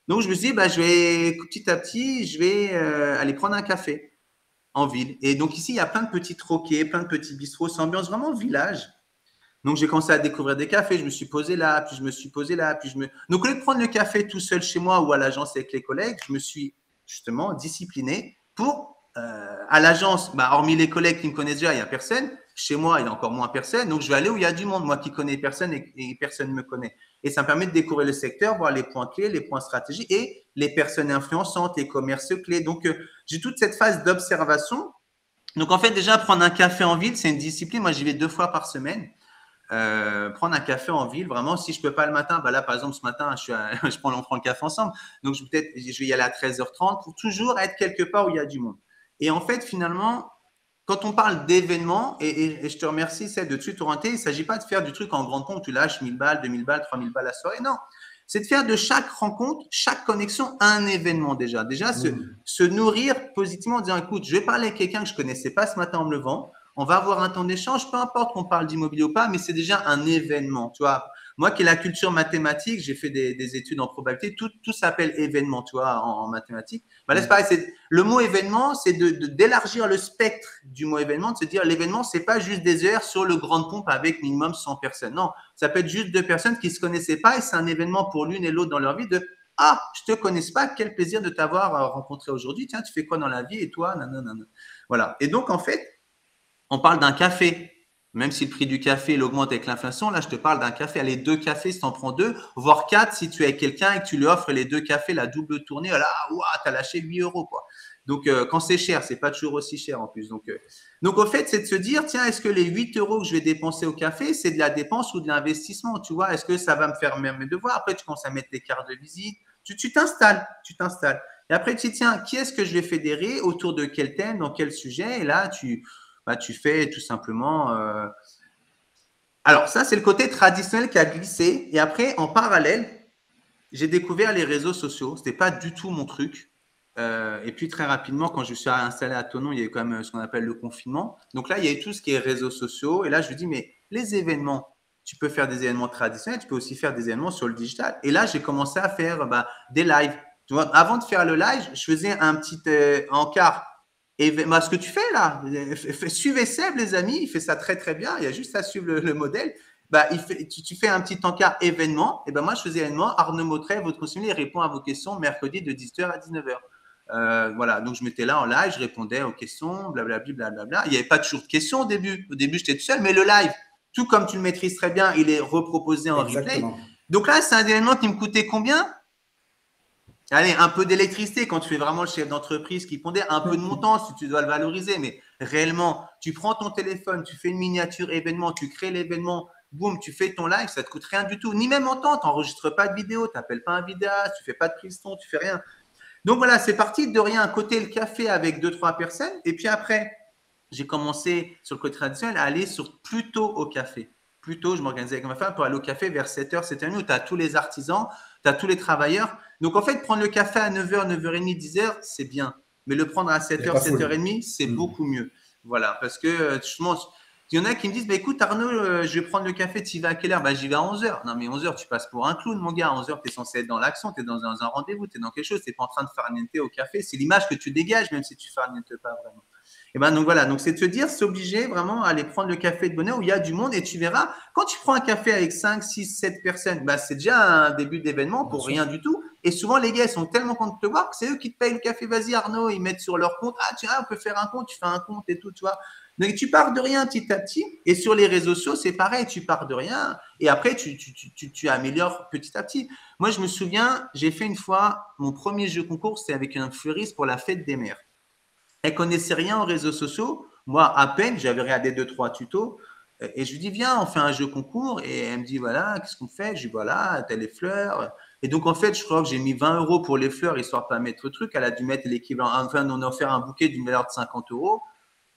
Donc, je me suis dit, je vais petit à petit, je vais aller prendre un café en ville. Et donc, ici, il y a plein de petits troquets, plein de petits bistrots, c'est ambiance vraiment village. Donc, j'ai commencé à découvrir des cafés. Je me suis posé là, puis je me suis posé là. Donc, au lieu de prendre le café tout seul chez moi ou à l'agence avec les collègues, je me suis justement discipliné pour, à l'agence, hormis les collègues qui me connaissent déjà, il n'y a personne. Chez moi, il y a encore moins personne. Donc, je vais aller où il y a du monde, moi qui connais personne et personne ne me connaît. Et ça me permet de découvrir le secteur, voir les points clés, les points stratégiques et les personnes influençantes, les commerces clés. Donc, j'ai toute cette phase d'observation. Donc, en fait, déjà, prendre un café en ville, c'est une discipline. Moi, j'y vais 2 fois par semaine. Prendre un café en ville, vraiment, si je peux pas le matin, là, par exemple, ce matin, on prend le café ensemble. Donc, je vais y aller à 13h30 pour toujours être quelque part où il y a du monde. Et en fait, finalement, quand on parle d'événements, et je te remercie, c'est de suite orienter, il ne s'agit pas de faire du truc en grande compte, tu lâches 1000 balles, 2000 balles, 3000 balles la soirée. Non, c'est de faire de chaque rencontre, chaque connexion, un événement déjà. Déjà, se nourrir positivement en disant, écoute, je vais parler avec quelqu'un que je ne connaissais pas ce matin en me levant. On va avoir un temps d'échange, peu importe qu'on parle d'immobilier ou pas, mais c'est déjà un événement. Tu vois, moi qui ai la culture mathématique, j'ai fait des études en probabilité, tout s'appelle événement, tu vois, en mathématiques. Là, c'est pareil, le mot événement, c'est d'élargir le spectre du mot événement, de se dire l'événement, c'est pas juste des heures sur le grand pompe avec minimum 100 personnes. Non, ça peut être juste 2 personnes qui se connaissaient pas et c'est un événement pour l'une et l'autre dans leur vie de ah, je te connais pas, quel plaisir de t'avoir rencontré aujourd'hui. Tiens, tu fais quoi dans la vie et toi, nanana. Voilà. Et donc, en fait, on parle d'un café. Même si le prix du café il augmente avec l'inflation, là, je te parle d'un café. Allez, 2 cafés si tu en prends 2, voire 4 si tu es avec quelqu'un et que tu lui offres les 2 cafés, la double tournée. Là, tu as lâché 8 euros, quoi. Donc, quand c'est cher, c'est pas toujours aussi cher en plus. Donc au fait, c'est de se dire, tiens, est-ce que les 8 euros que je vais dépenser au café, c'est de la dépense ou de l'investissement? Tu vois, est-ce que ça va me faire mes devoirs? Après, tu commences à mettre tes cartes de visite. Tu t'installes. Et après, tu te dis, tiens, qui est-ce que je vais fédérer? Autour de quel thème? Dans quel sujet? Et là, tu fais tout simplement. Alors, ça, c'est le côté traditionnel qui a glissé. Et après, en parallèle, j'ai découvert les réseaux sociaux. Ce n'était pas du tout mon truc. Et puis, très rapidement, quand je suis installé à Thonon, il y a eu quand même ce qu'on appelle le confinement. Donc là, il y a eu tout ce qui est réseaux sociaux. Et là, je me dis, mais les événements, tu peux faire des événements traditionnels, tu peux aussi faire des événements sur le digital. Et là, j'ai commencé à faire des lives. Tu vois, avant de faire le live, je faisais un petit encart. Et ce que tu fais là, suivez Seb, les amis, il fait ça très très bien. Il y a juste à suivre le modèle. Tu fais un petit encart événement. Et moi, je faisais événement. Arnaud Mautret, votre conseiller, répond à vos questions mercredi de 18h à 19h. Voilà, donc je m'étais là en live, je répondais aux questions, blablabla, blablabla. Il n'y avait pas toujours de questions au début. Au début, j'étais tout seul, mais le live, tout comme tu le maîtrises très bien, il est reproposé en replay. Donc là, c'est un événement qui me coûtait combien? Allez, un peu d'électricité quand tu fais vraiment le chef d'entreprise qui pondère, un peu de montant si tu dois le valoriser, mais réellement, tu prends ton téléphone, tu fais une miniature événement, tu crées l'événement, boum, tu fais ton live, ça te coûte rien du tout, ni même en temps, tu n'enregistres pas de vidéo, tu n'appelles pas un vidéaste, tu fais pas de prise son, tu fais rien. Donc voilà, c'est parti de rien, côté le café avec 2-3 personnes, et puis après, j'ai commencé sur le côté traditionnel à aller plus tôt au café. Plus tôt, je m'organisais avec ma femme pour aller au café vers 7h, 7h30 où tu as tous les artisans, tu as tous les travailleurs. Donc en fait, prendre le café à 9h, 9h30, 10h, c'est bien. Mais le prendre à 7h, 7h30, c'est beaucoup mieux. Voilà, parce que justement, il y en a qui me disent, bah, écoute Arnaud, je vais prendre le café, tu y vas à quelle heure? Bah, j'y vais à 11h. Non mais 11h, tu passes pour un clown, mon gars. À 11h, tu es censé être dans l'action, tu es dans un rendez-vous, tu es dans quelque chose, tu n'es pas en train de faire niente au café. C'est l'image que tu dégages, même si tu fais niente pas vraiment. Et ben donc voilà, donc c'est de se dire, s'obliger vraiment à aller prendre le café de bonheur où il y a du monde et tu verras, quand tu prends un café avec 5, 6, 7 personnes, bah c'est déjà un début d'événement pour rien du tout. Et souvent, les gars, ils sont tellement contents de te voir que c'est eux qui te payent le café. Vas-y, Arnaud, ils mettent sur leur compte. Ah, tiens, on peut faire un compte, tu fais un compte et tout, tu vois. Donc, tu pars de rien petit à petit. Et sur les réseaux sociaux, c'est pareil, tu pars de rien. Et après, tu améliores petit à petit. Moi, je me souviens, j'ai fait une fois, mon premier jeu concours, c'était avec un fleuriste pour la fête des mères. Elle connaissait rien aux réseaux sociaux. Moi, à peine, j'avais regardé 2-3 tutos. Et je lui dis, viens, on fait un jeu concours. Et elle me dit, voilà, qu'est-ce qu'on fait? Je dis, voilà, t'as les fleurs. Et donc, en fait, je crois que j'ai mis 20 € pour les fleurs, histoire de pas mettre le truc. Elle a dû mettre l'équivalent. Enfin, on a offert un bouquet d'une valeur de 50 €.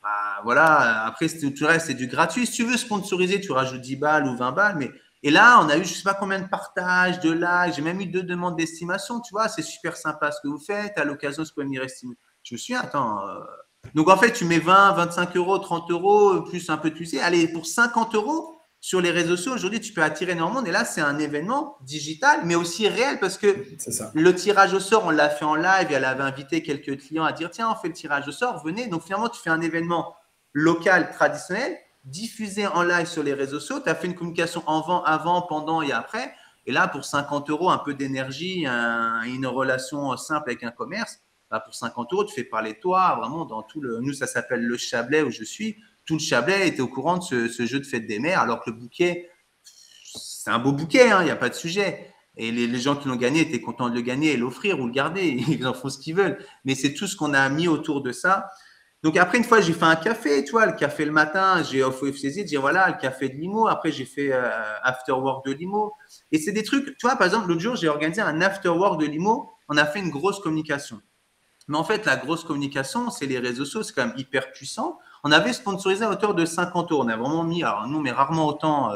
Bah, voilà, après, tout le reste, c'est du gratuit. Si tu veux sponsoriser, tu rajoutes 10 balles ou 20 balles. Mais... Et là, on a eu je ne sais pas combien de partages, de likes. J'ai même eu 2 demandes d'estimation. Tu vois, c'est super sympa ce que vous faites. À l'occasion, vous pouvez venir estimer. Je me suis dit, attends. Donc, en fait, tu mets 20, 25 €, 30 €, plus un peu de tuer. Allez, pour 50 € sur les réseaux sociaux, aujourd'hui, tu peux attirer énormément. Et là, c'est un événement digital, mais aussi réel parce que le tirage au sort, on l'a fait en live et elle avait invité quelques clients à dire, tiens, on fait le tirage au sort, venez. Donc, finalement, tu fais un événement local, traditionnel, diffusé en live sur les réseaux sociaux. Tu as fait une communication avant, pendant et après. Et là, pour 50 €, un peu d'énergie, une relation simple avec un commerce, bah pour 50 €, tu fais parler de toi vraiment dans tout le. Nous, ça s'appelle le Chablais où je suis. Tout le Chablais était au courant de ce jeu de fête des mères, alors que le bouquet, c'est un beau bouquet, il n'y a pas de sujet. Et les gens qui l'ont gagné étaient contents de le gagner et l'offrir ou le garder. Ils en font ce qu'ils veulent. Mais c'est tout ce qu'on a mis autour de ça. Donc après, une fois, j'ai fait un café, tu vois, le café le matin, j'ai off FCZ, j'ai voilà, le café de Limo. Après, j'ai fait after work de Limo. Et c'est des trucs, tu vois, par exemple, l'autre jour, j'ai organisé un after work de Limo. On a fait une grosse communication. Mais en fait, la grosse communication, c'est les réseaux sociaux, c'est quand même hyper puissant. On avait sponsorisé à hauteur de 50 €. On a vraiment mis, alors nous, mais rarement autant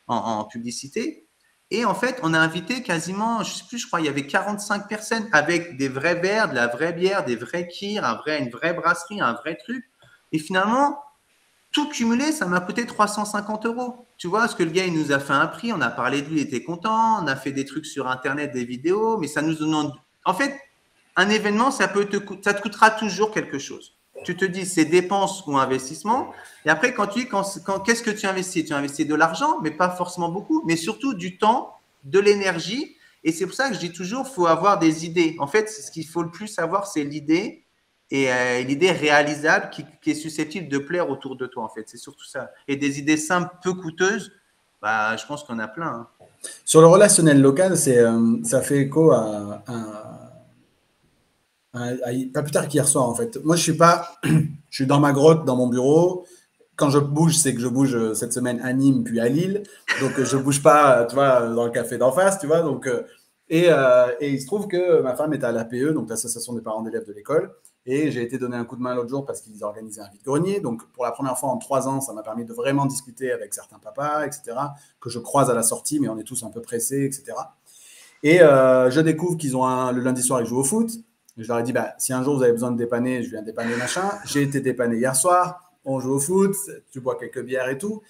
en publicité. Et en fait, on a invité quasiment, je ne sais plus, je crois, il y avait 45 personnes avec des vrais verres, de la vraie bière, des vrais kirs, une vraie brasserie, un vrai truc. Et finalement, tout cumulé, ça m'a coûté 350 €. Tu vois, parce que le gars, il nous a fait un prix, on a parlé de lui, il était content, on a fait des trucs sur Internet, des vidéos, mais ça nous demande… En fait, un événement, ça te coûtera toujours quelque chose. Tu te dis, c'est dépense ou investissement. Et après, qu'est-ce que tu investis? Tu investis de l'argent, mais pas forcément beaucoup, mais surtout du temps, de l'énergie. Et c'est pour ça que je dis toujours, il faut avoir des idées. En fait, ce qu'il faut le plus avoir, c'est l'idée et l'idée réalisable qui est susceptible de plaire autour de toi, en fait. C'est surtout ça. Et des idées simples, peu coûteuses, bah, je pense qu'on a plein. Hein. Sur le relationnel local, ça fait écho pas plus tard qu'hier soir, en fait. Moi, je suis dans ma grotte, dans mon bureau. Quand je bouge, c'est que je bouge cette semaine à Nîmes, puis à Lille. Donc, je ne bouge pas, tu vois, dans le café d'en face, tu vois. Donc, et il se trouve que ma femme est à l'APE, donc l'Association des parents d'élèves de l'école. Et j'ai été donner un coup de main l'autre jour parce qu'ils organisaient un vide-grenier. Donc, pour la première fois en 3 ans, ça m'a permis de vraiment discuter avec certains papas, etc., que je croise à la sortie, mais on est tous un peu pressés, etc. Et je découvre qu'ils ont le lundi soir, ils jouent au foot. Je leur ai dit, bah, si un jour vous avez besoin de dépanner, je viens dépanner machin. J'ai été dépanné hier soir, on joue au foot, tu bois quelques bières et tout.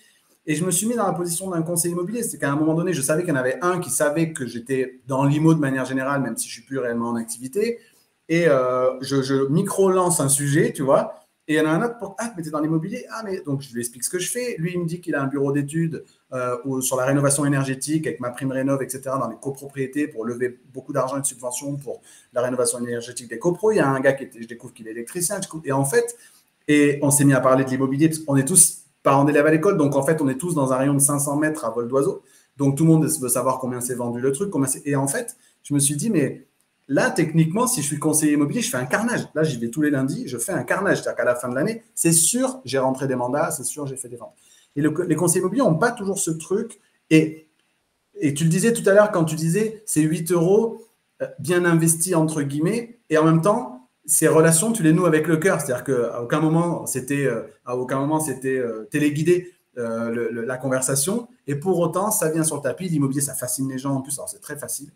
Et je me suis mis dans la position d'un conseiller immobilier. C'est qu'à un moment donné, je savais qu'il y en avait un qui savait que j'étais dans l'IMO de manière générale, même si je ne suis plus réellement en activité. Et je micro-lance un sujet, tu vois. Et il y en a un autre pour mais tu es dans l'immobilier. Mais donc je lui explique ce que je fais. Lui, il me dit qu'il a un bureau d'études sur la rénovation énergétique avec ma prime rénov, etc., dans les copropriétés pour lever beaucoup d'argent et de subventions pour la rénovation énergétique des copros. Il y a un gars je découvre qu'il est électricien. Et en fait, on s'est mis à parler de l'immobilier parce qu'on est tous parents d'élèves à l'école. Donc en fait, on est tous dans un rayon de 500 mètres à vol d'oiseau. Donc tout le monde veut savoir combien c'est vendu le truc. Et en fait, je me suis dit, mais Là, techniquement, si je suis conseiller immobilier, je fais un carnage. Là, j'y vais tous les lundis, je fais un carnage. C'est-à-dire qu'à la fin de l'année, c'est sûr, j'ai rentré des mandats, c'est sûr, j'ai fait des ventes. Et les conseillers immobiliers n'ont pas toujours ce truc. Et tu le disais tout à l'heure, quand tu disais c'est 8 euros bien investis, entre guillemets, et en même temps, ces relations, tu les noues avec le cœur. C'est-à-dire qu'à aucun moment, c'était téléguidé la conversation. Et pour autant, ça vient sur le tapis. L'immobilier, ça fascine les gens en plus. Alors, c'est très facile.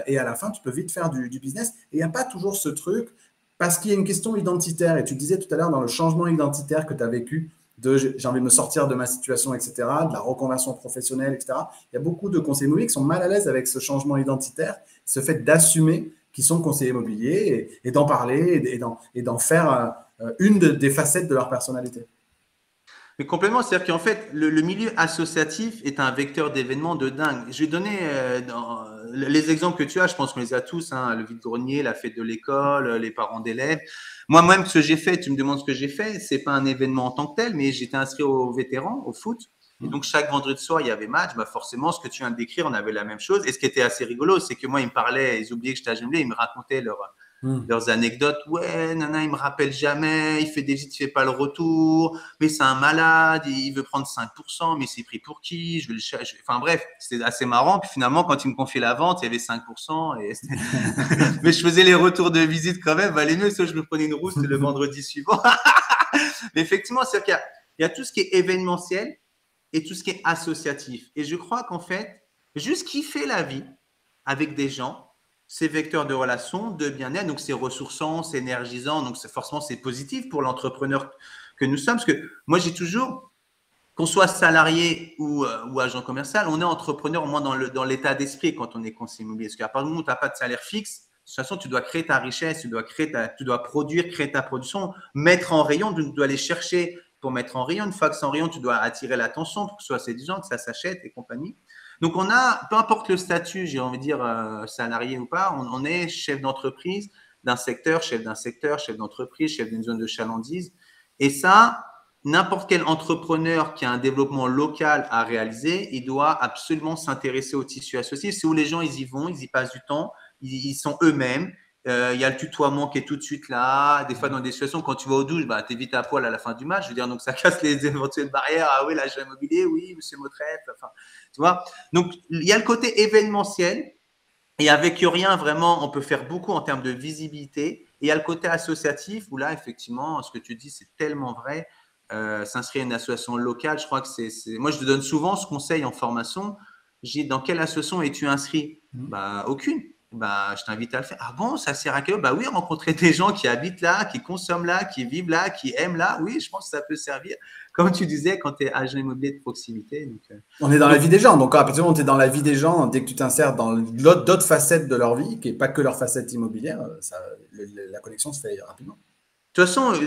Et à la fin, tu peux vite faire du business. Et il n'y a pas toujours ce truc parce qu'il y a une question identitaire. Et tu disais tout à l'heure dans le changement identitaire que tu as vécu, j'ai envie de me sortir de ma situation, etc., de la reconversion professionnelle, etc. Il y a beaucoup de conseillers immobiliers qui sont mal à l'aise avec ce changement identitaire, ce fait d'assumer qu'ils sont conseillers immobiliers et d'en parler et d'en faire une des facettes de leur personnalité. Mais complètement, c'est-à-dire qu'en fait, le milieu associatif est un vecteur d'événements de dingue. Je vais donner les exemples que tu as, je pense qu'on les a tous, hein, le vide-grenier, la fête de l'école, les parents d'élèves. Moi-même, ce que j'ai fait, tu me demandes ce que j'ai fait, c'est pas un événement en tant que tel, mais j'étais inscrit aux vétérans, au foot. Et donc, chaque vendredi soir, il y avait match. Bah forcément, ce que tu viens de décrire, on avait la même chose. Et ce qui était assez rigolo, c'est que moi, ils me parlaient, ils oubliaient que j'étais à Genève, ils me racontaient leurs anecdotes. Ouais, nana, il me rappelle jamais, il fait des visites, il fait pas le retour, mais c'est un malade, il veut prendre 5%, mais c'est pris pour qui? Je vais le chercher. Enfin bref, c'était assez marrant. Puis finalement, quand il me confiait la vente, il y avait 5%. Mais je faisais les retours de visite quand même. Valait mieux, soit je me prenais une rousse le vendredi suivant. Mais effectivement, c'est qu'il y a tout ce qui est événementiel et tout ce qui est associatif. Et je crois qu'en fait, juste kiffer la vie avec des gens, c'est vecteur de relations, de bien-être, donc c'est ressourçant, c'est énergisant, donc forcément c'est positif pour l'entrepreneur que nous sommes. Parce que moi j'ai toujours, qu'on soit salarié ou agent commercial, on est entrepreneur au moins dans l'état d'esprit quand on est conseiller immobilier. Parce qu'à partir du moment où tu n'as pas de salaire fixe, de toute façon tu dois créer ta richesse, tu dois produire, créer ta production, mettre en rayon, tu dois aller chercher pour mettre en rayon. Une fois que c'est en rayon, tu dois attirer l'attention pour que ce soit séduisant, que ça s'achète et compagnie. Donc, on a, peu importe le statut, j'ai envie de dire salarié ou pas, on est chef d'entreprise d'un secteur, chef d'entreprise, chef d'une zone de chalandise. Et ça, n'importe quel entrepreneur qui a un développement local à réaliser, il doit absolument s'intéresser au tissu associé. C'est où les gens, ils y vont, ils y passent du temps, ils sont eux-mêmes. Il y a le tutoiement qui est tout de suite là. Des fois, dans des situations, quand tu vas aux douches, bah, tu es vite à poil à la fin du match. Je veux dire, donc ça casse les éventuelles barrières. Ah oui, l'agent immobilier, oui, monsieur Mautrette. Enfin, tu vois. Donc, il y a le côté événementiel. Et avec rien, vraiment, on peut faire beaucoup en termes de visibilité. Et il y a le côté associatif où là, effectivement, ce que tu dis, c'est tellement vrai. S'inscrire à une association locale, je crois que c'est… Moi, je te donne souvent ce conseil en formation. J'ai dit, dans quelle association es-tu inscrit? Bah, aucune. Bah, je t'invite à le faire. Ah bon, ça sert à quoi? Bah oui, rencontrer des gens qui habitent là, qui consomment là, qui vivent là, qui aiment là. Oui, je pense que ça peut servir. Comme tu disais, quand tu es agent immobilier de proximité. Donc, on est dans la vie des gens. Donc, à partir du moment où tu es dans la vie des gens, dès que tu t'insères dans d'autres facettes de leur vie, qui n'est pas que leur facette immobilière, la connexion se fait rapidement. De toute façon,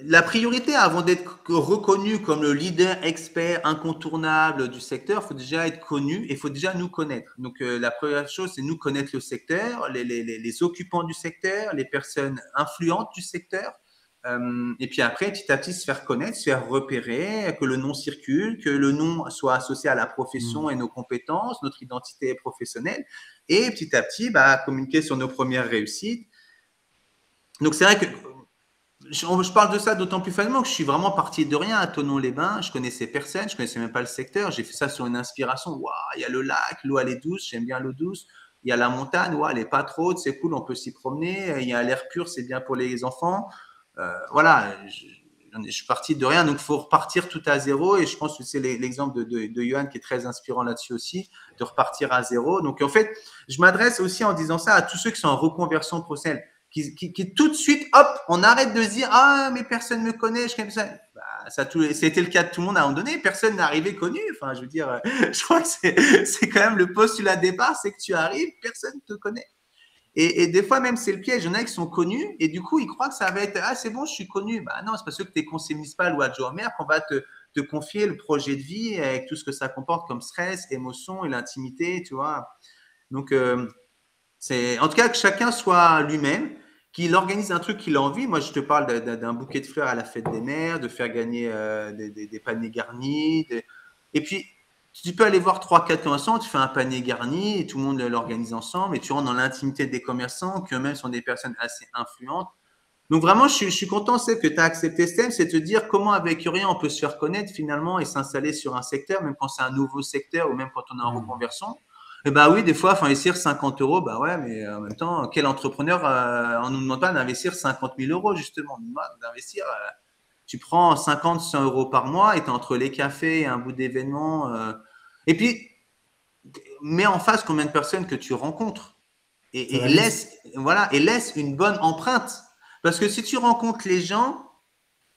la priorité avant d'être reconnu comme le leader expert incontournable du secteur, il faut déjà être connu et il faut déjà nous connaître. Donc, la première chose, c'est nous connaître le secteur, les occupants du secteur, les personnes influentes du secteur. Et puis après, petit à petit, se faire connaître, se faire repérer, que le nom circule, que le nom soit associé à la profession et nos compétences, notre identité professionnelle. Et petit à petit, bah, communiquer sur nos premières réussites. Donc, c'est vrai que je parle de ça d'autant plus facilement que je suis vraiment parti de rien à Thonon-les-Bains. Je connaissais personne, je connaissais même pas le secteur. J'ai fait ça sur une inspiration. Waouh, il y a le lac, l'eau elle est douce, j'aime bien l'eau douce. Il y a la montagne, ouais, elle est pas trop haute, c'est cool, on peut s'y promener. Il y a l'air pur, c'est bien pour les enfants. Voilà, je suis parti de rien, donc il faut repartir tout à zéro. Et je pense que c'est l'exemple de Johan qui est très inspirant là-dessus aussi, de repartir à zéro. Donc en fait, je m'adresse aussi en disant ça à tous ceux qui sont en reconversion professionnelle. Qui tout de suite, hop, on arrête de se dire ah mais personne me connaît, je connais ça. Bah, c'était le cas de tout le monde à un moment donné, personne n'est arrivé connu. Enfin, je veux dire, je crois que c'est quand même le postulat de départ, c'est que tu arrives, personne ne te connaît. Et des fois même c'est le piège, il y en a qui sont connus et du coup ils croient que ça va être ah c'est bon, je suis connu. Bah non, c'est parce que tu es conseiller municipal ou adjoint au maire qu'on va te confier le projet de vie avec tout ce que ça comporte comme stress, émotion et l'intimité, tu vois. Donc c'est en tout cas que chacun soit lui-même, qu'il organise un truc qu'il a envie. Moi, je te parle d'un bouquet de fleurs à la fête des mères, de faire gagner des paniers garnis. Et puis, Tu peux aller voir 3-4 commerçants, tu fais un panier garni et tout le monde l'organise ensemble et tu rentres dans l'intimité des commerçants qui eux-mêmes sont des personnes assez influentes. Donc vraiment, je suis content, c'est que tu as accepté ce thème, c'est te dire comment avec rien on peut se faire connaître finalement et s'installer sur un secteur, même quand c'est un nouveau secteur ou même quand on est en reconversion. Et bah oui, des fois, il faut investir 50 euros, bah ouais, mais en même temps, quel entrepreneur, on nous demande pas d'investir 50 000 euros justement, on nous demande d'investir, tu prends 50, 100 euros par mois et tu es entre les cafés et un bout d'événements. Et puis, mets en face combien de personnes que tu rencontres et laisse une bonne empreinte. Parce que si tu rencontres les gens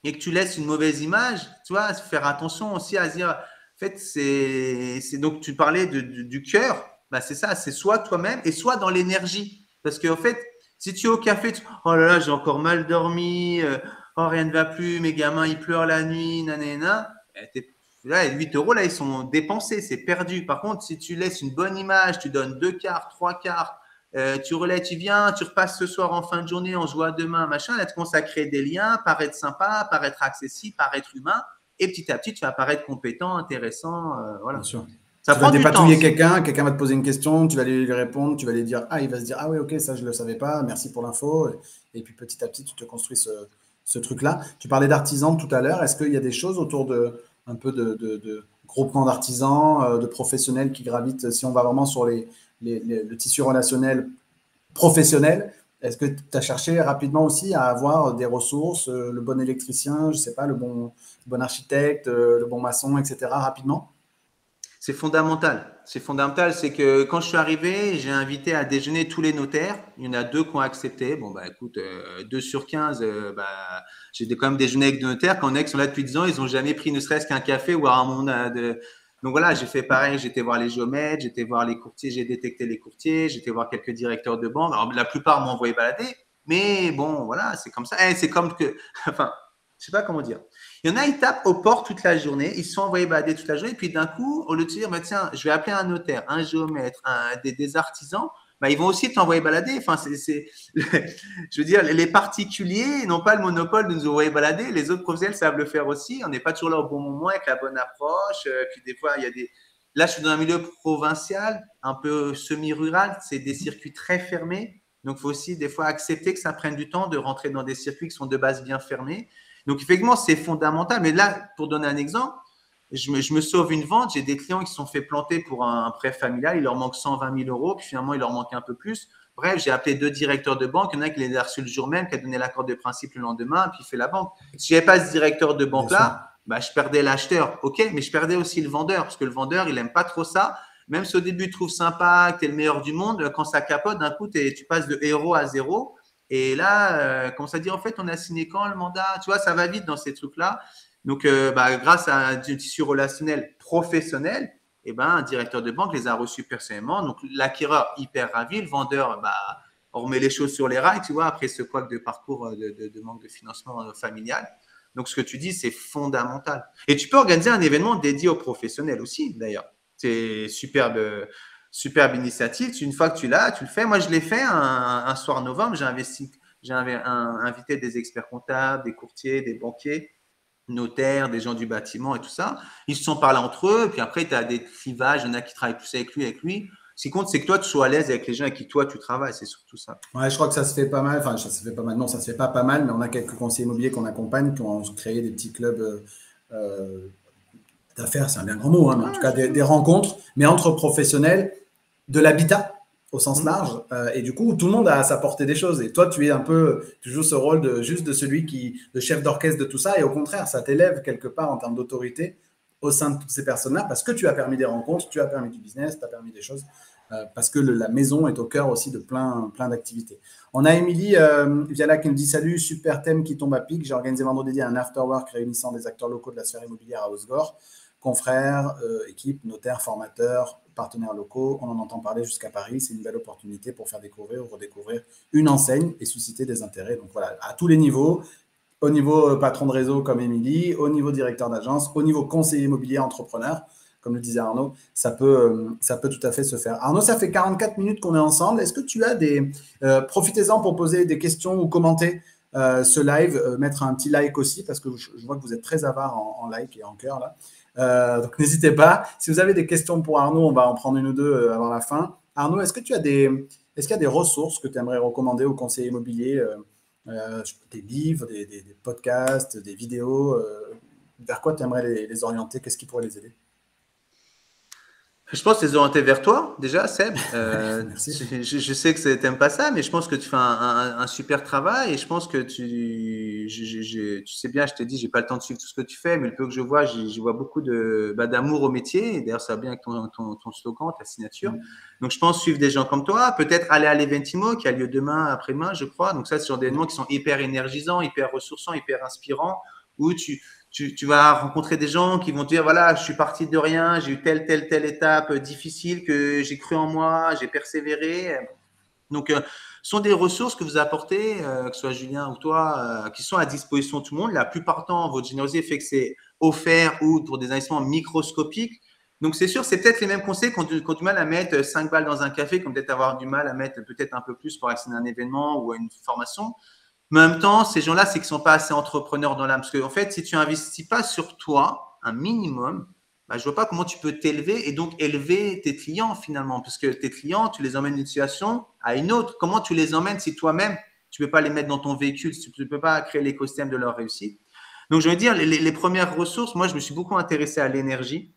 et que tu laisses une mauvaise image, tu vois, faire attention aussi à se dire, en fait, c'est donc tu parlais du cœur, bah c'est ça, c'est soit toi-même et soit dans l'énergie. Parce qu'en fait, si tu es au café, oh là là, j'ai encore mal dormi, oh rien ne va plus, mes gamins ils pleurent la nuit, nanana, là, 8 euros, là, ils sont dépensés, c'est perdu. Par contre, si tu laisses une bonne image, tu donnes 2 cartes, 3 cartes, tu relais, tu viens, tu repasses ce soir en fin de journée, on se voit demain, machin, là, tu commences à créer des liens, paraître sympa, paraître accessible, paraître humain, et petit à petit, tu vas paraître compétent, intéressant, voilà. Bien sûr. Ça tu vas prend du temps. dépatouiller quelqu'un va te poser une question, tu vas lui répondre, tu vas lui dire, il va se dire, ah oui, ok, ça je ne le savais pas, merci pour l'info. Et puis petit à petit, tu te construis ce truc-là. Tu parlais d'artisans tout à l'heure. Est-ce qu'il y a des choses autour un peu de groupements d'artisans, de professionnels qui gravitent, si on va vraiment sur le tissu relationnel professionnel? Est-ce que tu as cherché rapidement aussi à avoir des ressources, le bon électricien, je ne sais pas, le bon architecte, le bon maçon, etc. rapidement? C'est fondamental. C'est fondamental. C'est que quand je suis arrivé, j'ai invité à déjeuner tous les notaires. Il y en a 2 qui ont accepté. Bon, bah écoute, 2 sur 15, bah, j'ai quand même déjeuné avec 2 notaires. Quand on sont là depuis 10 ans, ils n'ont jamais pris ne serait-ce qu'un café ou un monde de. Donc voilà, j'ai fait pareil. J'étais voir les géomètres, j'étais voir les courtiers, j'ai détecté les courtiers, j'étais voir quelques directeurs de banque. Alors la plupart m'ont envoyé balader. Mais bon, voilà, c'est comme ça. C'est comme que. Enfin, je sais pas comment dire. Il y en a, ils tapent aux portes toute la journée, ils se sont envoyés balader toute la journée, et puis d'un coup, au lieu de se dire, bah, tiens, je vais appeler un notaire, un géomètre, des artisans, bah, ils vont aussi t'envoyer balader. Enfin, je veux dire, les particuliers n'ont pas le monopole de nous envoyer balader, les autres professionnels savent le faire aussi. On n'est pas toujours là au bon moment avec la bonne approche. Puis des fois, il y a des. Là, je suis dans un milieu provincial, un peu semi-rural, c'est des circuits très fermés. Donc, il faut aussi des fois accepter que ça prenne du temps de rentrer dans des circuits qui sont de base bien fermés. Donc, effectivement, c'est fondamental. Mais là, pour donner un exemple, je me sauve une vente. J'ai des clients qui se sont fait planter pour un prêt familial. Il leur manque 120 000 euros. Puis finalement, il leur manque un peu plus. Bref, j'ai appelé 2 directeurs de banque. Il y en a qui les a reçus le jour même, qui a donné l'accord de principe le lendemain, puis il fait la banque. Si je n'avais pas ce directeur de banque-là, bah, je perdais l'acheteur. OK, mais je perdais aussi le vendeur. Parce que le vendeur, il n'aime pas trop ça. Même si au début, tu trouves sympa, que tu es le meilleur du monde, quand ça capote, d'un coup, tu passes de héros à zéro. Et là, commence à dire, en fait, on a signé quand le mandat? Tu vois, ça va vite dans ces trucs-là. Donc, grâce à un tissu relationnel professionnel, un directeur de banque les a reçus personnellement. Donc, l'acquéreur hyper ravi, le vendeur, on remet les choses sur les rails, tu vois, après ce couac de parcours de manque de financement familial. Donc, ce que tu dis, c'est fondamental. Et tu peux organiser un événement dédié aux professionnels aussi, d'ailleurs. C'est superbe initiative. Une fois que tu l'as, tu le fais. Moi, je l'ai fait un soir novembre. J'ai invité des experts comptables, des courtiers, des banquiers, notaires, des gens du bâtiment et tout ça. Ils se sont parlé entre eux. Puis après, tu as des clivages. Il y en a qui travaillent plus avec lui. Ce qui compte, c'est que toi, tu sois à l'aise avec les gens avec qui toi, tu travailles. C'est surtout ça. Ouais, je crois que ça se fait pas mal. Enfin, ça se fait pas mal. Non, ça se fait pas mal, mais on a quelques conseillers immobiliers qu'on accompagne qui ont créé des petits clubs d'affaires. C'est un bien grand mot, hein, mais en tout cas des rencontres, mais entre professionnels de l'habitat au sens large. Et du coup, tout le monde a à sa portée des choses. Et toi, tu joues ce rôle de celui de chef d'orchestre de tout ça. Et au contraire, ça t'élève quelque part en termes d'autorité au sein de toutes ces personnes-là parce que tu as permis des rencontres, tu as permis du business, tu as permis des choses. Parce que la maison est au cœur aussi de plein d'activités. On a Émilie Viala qui nous dit « Salut, super thème qui tombe à pic. J'ai organisé vendredi un afterwork réunissant des acteurs locaux de la sphère immobilière à Osgore, confrères, équipes, notaires, formateurs, partenaires locaux. On en entend parler jusqu'à Paris. C'est une belle opportunité pour faire découvrir ou redécouvrir une enseigne et susciter des intérêts. » Donc voilà, à tous les niveaux, au niveau patron de réseau comme Émilie, au niveau directeur d'agence, au niveau conseiller immobilier entrepreneur. Comme le disait Arnaud, ça peut tout à fait se faire. Arnaud, ça fait 44 minutes qu'on est ensemble. Est-ce que tu as profitez-en pour poser des questions ou commenter ce live, mettre un petit like aussi, parce que je vois que vous êtes très avare en like et en cœur là. Donc n'hésitez pas. Si vous avez des questions pour Arnaud, on va en prendre une ou deux avant la fin. Arnaud, est-ce qu'il y a des ressources que tu aimerais recommander aux conseillers immobiliers, des livres, des podcasts, des vidéos, vers quoi tu aimerais les orienter? Qu'est-ce qui pourrait les aider? Je pense les orienter vers toi, déjà, Seb. Merci. Je sais que tu n'aimes pas ça, mais je pense que tu fais un super travail et je pense que tu sais bien, je t'ai dit, j'ai pas le temps de suivre tout ce que tu fais, mais le peu que je vois, j'y vois beaucoup d'amour au métier. Et d'ailleurs, ça va bien avec ton slogan, ta signature. Donc, je pense suivre des gens comme toi, peut-être aller à l'Eventimo qui a lieu demain, après-demain, je crois. Donc, ça, ce sont des événements qui sont hyper énergisants, hyper ressourçants, hyper inspirants, où tu vas rencontrer des gens qui vont te dire, voilà, je suis parti de rien, j'ai eu telle étape difficile que j'ai cru en moi, j'ai persévéré. Donc, ce sont des ressources que vous apportez, que ce soit Julien ou toi, qui sont à disposition de tout le monde. La plupart du temps, votre générosité fait que c'est offert ou pour des investissements microscopiques. Donc, c'est sûr, c'est peut-être les mêmes conseils qu'on a du mal à mettre 5 balles dans un café, qu'on peut-être avoir du mal à mettre peut-être un peu plus pour accéder à un événement ou à une formation. Mais en même temps, ces gens-là, c'est qu'ils ne sont pas assez entrepreneurs dans l'âme. Parce qu'en fait, si tu n'investis pas sur toi un minimum, je ne vois pas comment tu peux t'élever et donc élever tes clients finalement. Parce que tes clients, tu les emmènes d'une situation à une autre. Comment tu les emmènes si toi-même, tu ne peux pas les mettre dans ton véhicule, si tu ne peux pas créer l'écosystème de leur réussite? Donc, je veux dire, les premières ressources, moi, je me suis beaucoup intéressé à l'énergie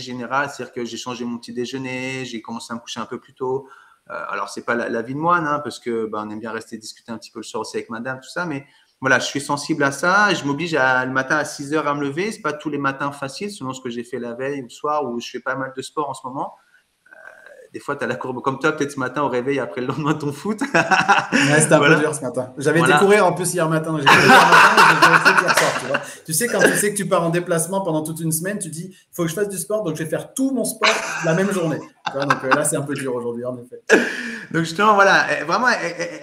générale. C'est-à-dire que j'ai changé mon petit déjeuner, j'ai commencé à me coucher un peu plus tôt. Alors, ce n'est pas la vie de moine, hein, parce que on aime bien rester discuter un petit peu le soir aussi avec madame, tout ça, mais voilà, je suis sensible à ça. Je m'oblige le matin à 6 heures à me lever. Ce n'est pas tous les matins faciles, selon ce que j'ai fait la veille ou le soir, où je fais pas mal de sport en ce moment. Des fois, tu as la courbe comme toi, peut-être ce matin au réveil après le lendemain de ton foot. Ouais, c'était un peu dur ce matin. J'avais été courir en plus hier matin. J'ai couru hier matin et j'ai fait le foot hier soir, tu vois. Tu sais, quand tu sais que tu pars en déplacement pendant toute une semaine, tu dis, il faut que je fasse du sport, donc je vais faire tout mon sport la même journée. Tu vois, donc là, c'est un peu dur aujourd'hui, en effet. Donc justement, voilà, vraiment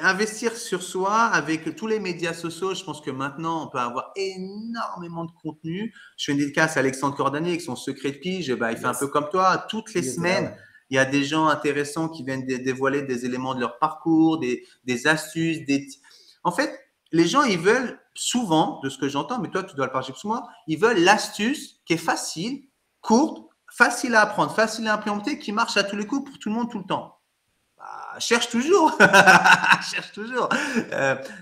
investir sur soi avec tous les médias sociaux. Je pense que maintenant, on peut avoir énormément de contenu. Je fais une dédicace à Alexandre Cordanier avec son secret de pige. Il fait un peu comme toi. Toutes les semaines, il y a des gens intéressants qui viennent dévoiler des éléments de leur parcours, des astuces. En fait, les gens, ils veulent souvent, de ce que j'entends, mais toi, tu dois le partager plus que moi, ils veulent l'astuce qui est facile, courte, facile à apprendre, facile à implémenter, qui marche à tous les coups pour tout le monde, tout le temps. Cherche toujours. Cherche toujours.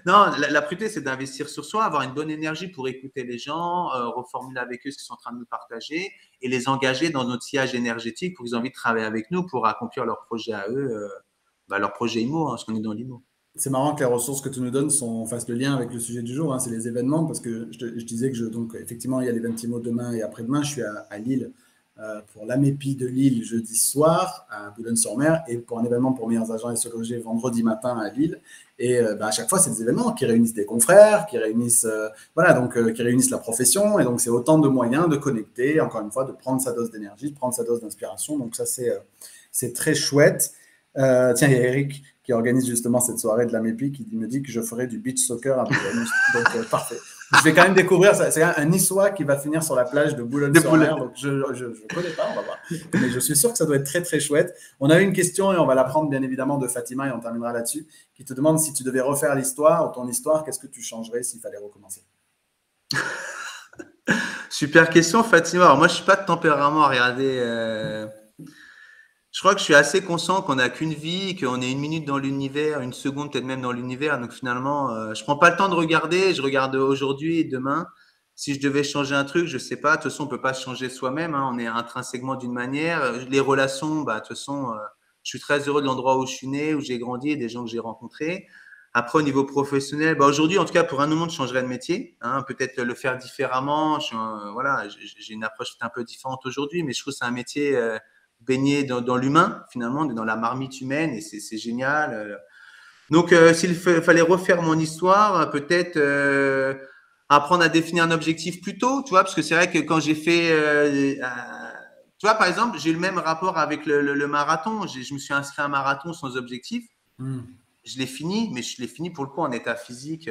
Non, la priorité, c'est d'investir sur soi, avoir une bonne énergie pour écouter les gens, reformuler avec eux ce qu'ils sont en train de nous partager et les engager dans notre sillage énergétique pour qu'ils aient envie de travailler avec nous pour accomplir leur projet à eux, leur projet IMO, parce qu'on est dans l'IMO. C'est marrant que les ressources que tu nous donnes fassent le lien avec le sujet du jour, c'est les événements, parce que je disais que donc, effectivement, il y a l'Eventimo demain et après-demain. Je suis à Lille pour l'AMEPI de Lille jeudi soir à Boulogne-sur-Mer et pour un événement pour meilleurs agents et se loger vendredi matin à Lille. Et à chaque fois, c'est des événements qui réunissent des confrères, qui réunissent, qui réunissent la profession. Et donc, c'est autant de moyens de connecter, encore une fois, de prendre sa dose d'énergie, de prendre sa dose d'inspiration. Donc, ça, c'est très chouette. Tiens, il y a Eric qui organise justement cette soirée de la MEPI qui me dit que je ferai du beach soccer à Boulogne. Donc, parfait. Je vais quand même découvrir, c'est un Niçois qui va finir sur la plage de Boulogne-sur-Mer. Donc, je ne connais pas, on va voir. Mais je suis sûr que ça doit être très, très chouette. On a eu une question et on va la prendre bien évidemment de Fatima et on terminera là-dessus, qui te demande si tu devais refaire l'histoire ou ton histoire, qu'est-ce que tu changerais s'il fallait recommencer? Super question, Fatima. Alors, moi, je ne suis pas de tempérament à regarder. Je crois que je suis assez conscient qu'on n'a qu'une vie, qu'on est une minute dans l'univers, une seconde peut-être même dans l'univers. Donc finalement, je ne prends pas le temps de regarder. Je regarde aujourd'hui et demain. Si je devais changer un truc, je ne sais pas. De toute façon, on ne peut pas changer soi-même. On est intrinsèquement d'une manière. Les relations, de toute façon, je suis très heureux de l'endroit où je suis né, où j'ai grandi et des gens que j'ai rencontrés. Après, au niveau professionnel, aujourd'hui, en tout cas, pour un moment, je changerais de métier. Peut-être le faire différemment. J'ai une approche un peu différente aujourd'hui, mais je trouve que c'est un métier baigné dans l'humain, finalement, dans la marmite humaine, et c'est génial. Donc, s'il fallait refaire mon histoire, peut-être apprendre à définir un objectif plus tôt, tu vois, parce que c'est vrai que quand j'ai fait… tu vois, par exemple, j'ai eu le même rapport avec le marathon. Je me suis inscrit à un marathon sans objectif. Je l'ai fini, mais je l'ai fini pour le coup en état physique,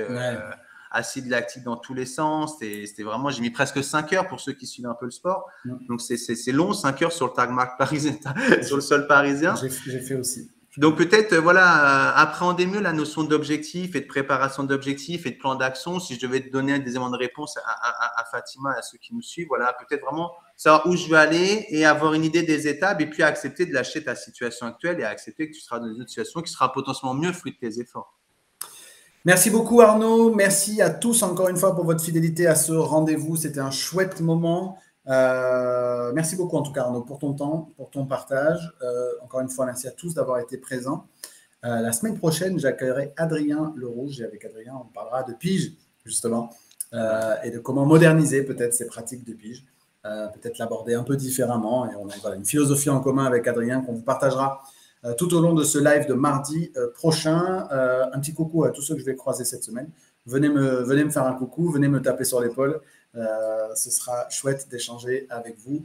acide lactique dans tous les sens. C'était vraiment, j'ai mis presque 5 heures pour ceux qui suivent un peu le sport. Donc, c'est long, 5 heures sur le tarmac parisien, sur le sol parisien. J'ai fait aussi. Donc peut-être, voilà, appréhender mieux la notion d'objectif et de préparation d'objectifs et de plan d'action. Si je devais te donner des éléments de réponse à Fatima et à ceux qui nous suivent, voilà, peut-être vraiment savoir où je veux aller et avoir une idée des étapes et puis accepter de lâcher ta situation actuelle et accepter que tu seras dans une autre situation qui sera potentiellement mieux fruit de tes efforts. Merci beaucoup Arnaud, merci à tous encore une fois pour votre fidélité à ce rendez-vous, c'était un chouette moment. Merci beaucoup en tout cas Arnaud pour ton temps, pour ton partage. Encore une fois, merci à tous d'avoir été présents. La semaine prochaine, j'accueillerai Adrien Lerouge et avec Adrien, on parlera de pige justement et de comment moderniser peut-être ces pratiques de pige, peut-être l'aborder un peu différemment. Et on a une philosophie en commun avec Adrien qu'on vous partagera tout au long de ce live de mardi prochain. Un petit coucou à tous ceux que je vais croiser cette semaine. Venez me faire un coucou, venez me taper sur l'épaule. Ce sera chouette d'échanger avec vous.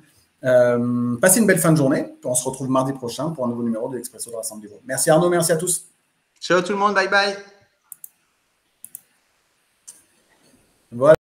Passez une belle fin de journée. On se retrouve mardi prochain pour un nouveau numéro de l'Expresso de Rassemblement. Merci Arnaud, merci à tous. Ciao tout le monde, bye bye. Voilà.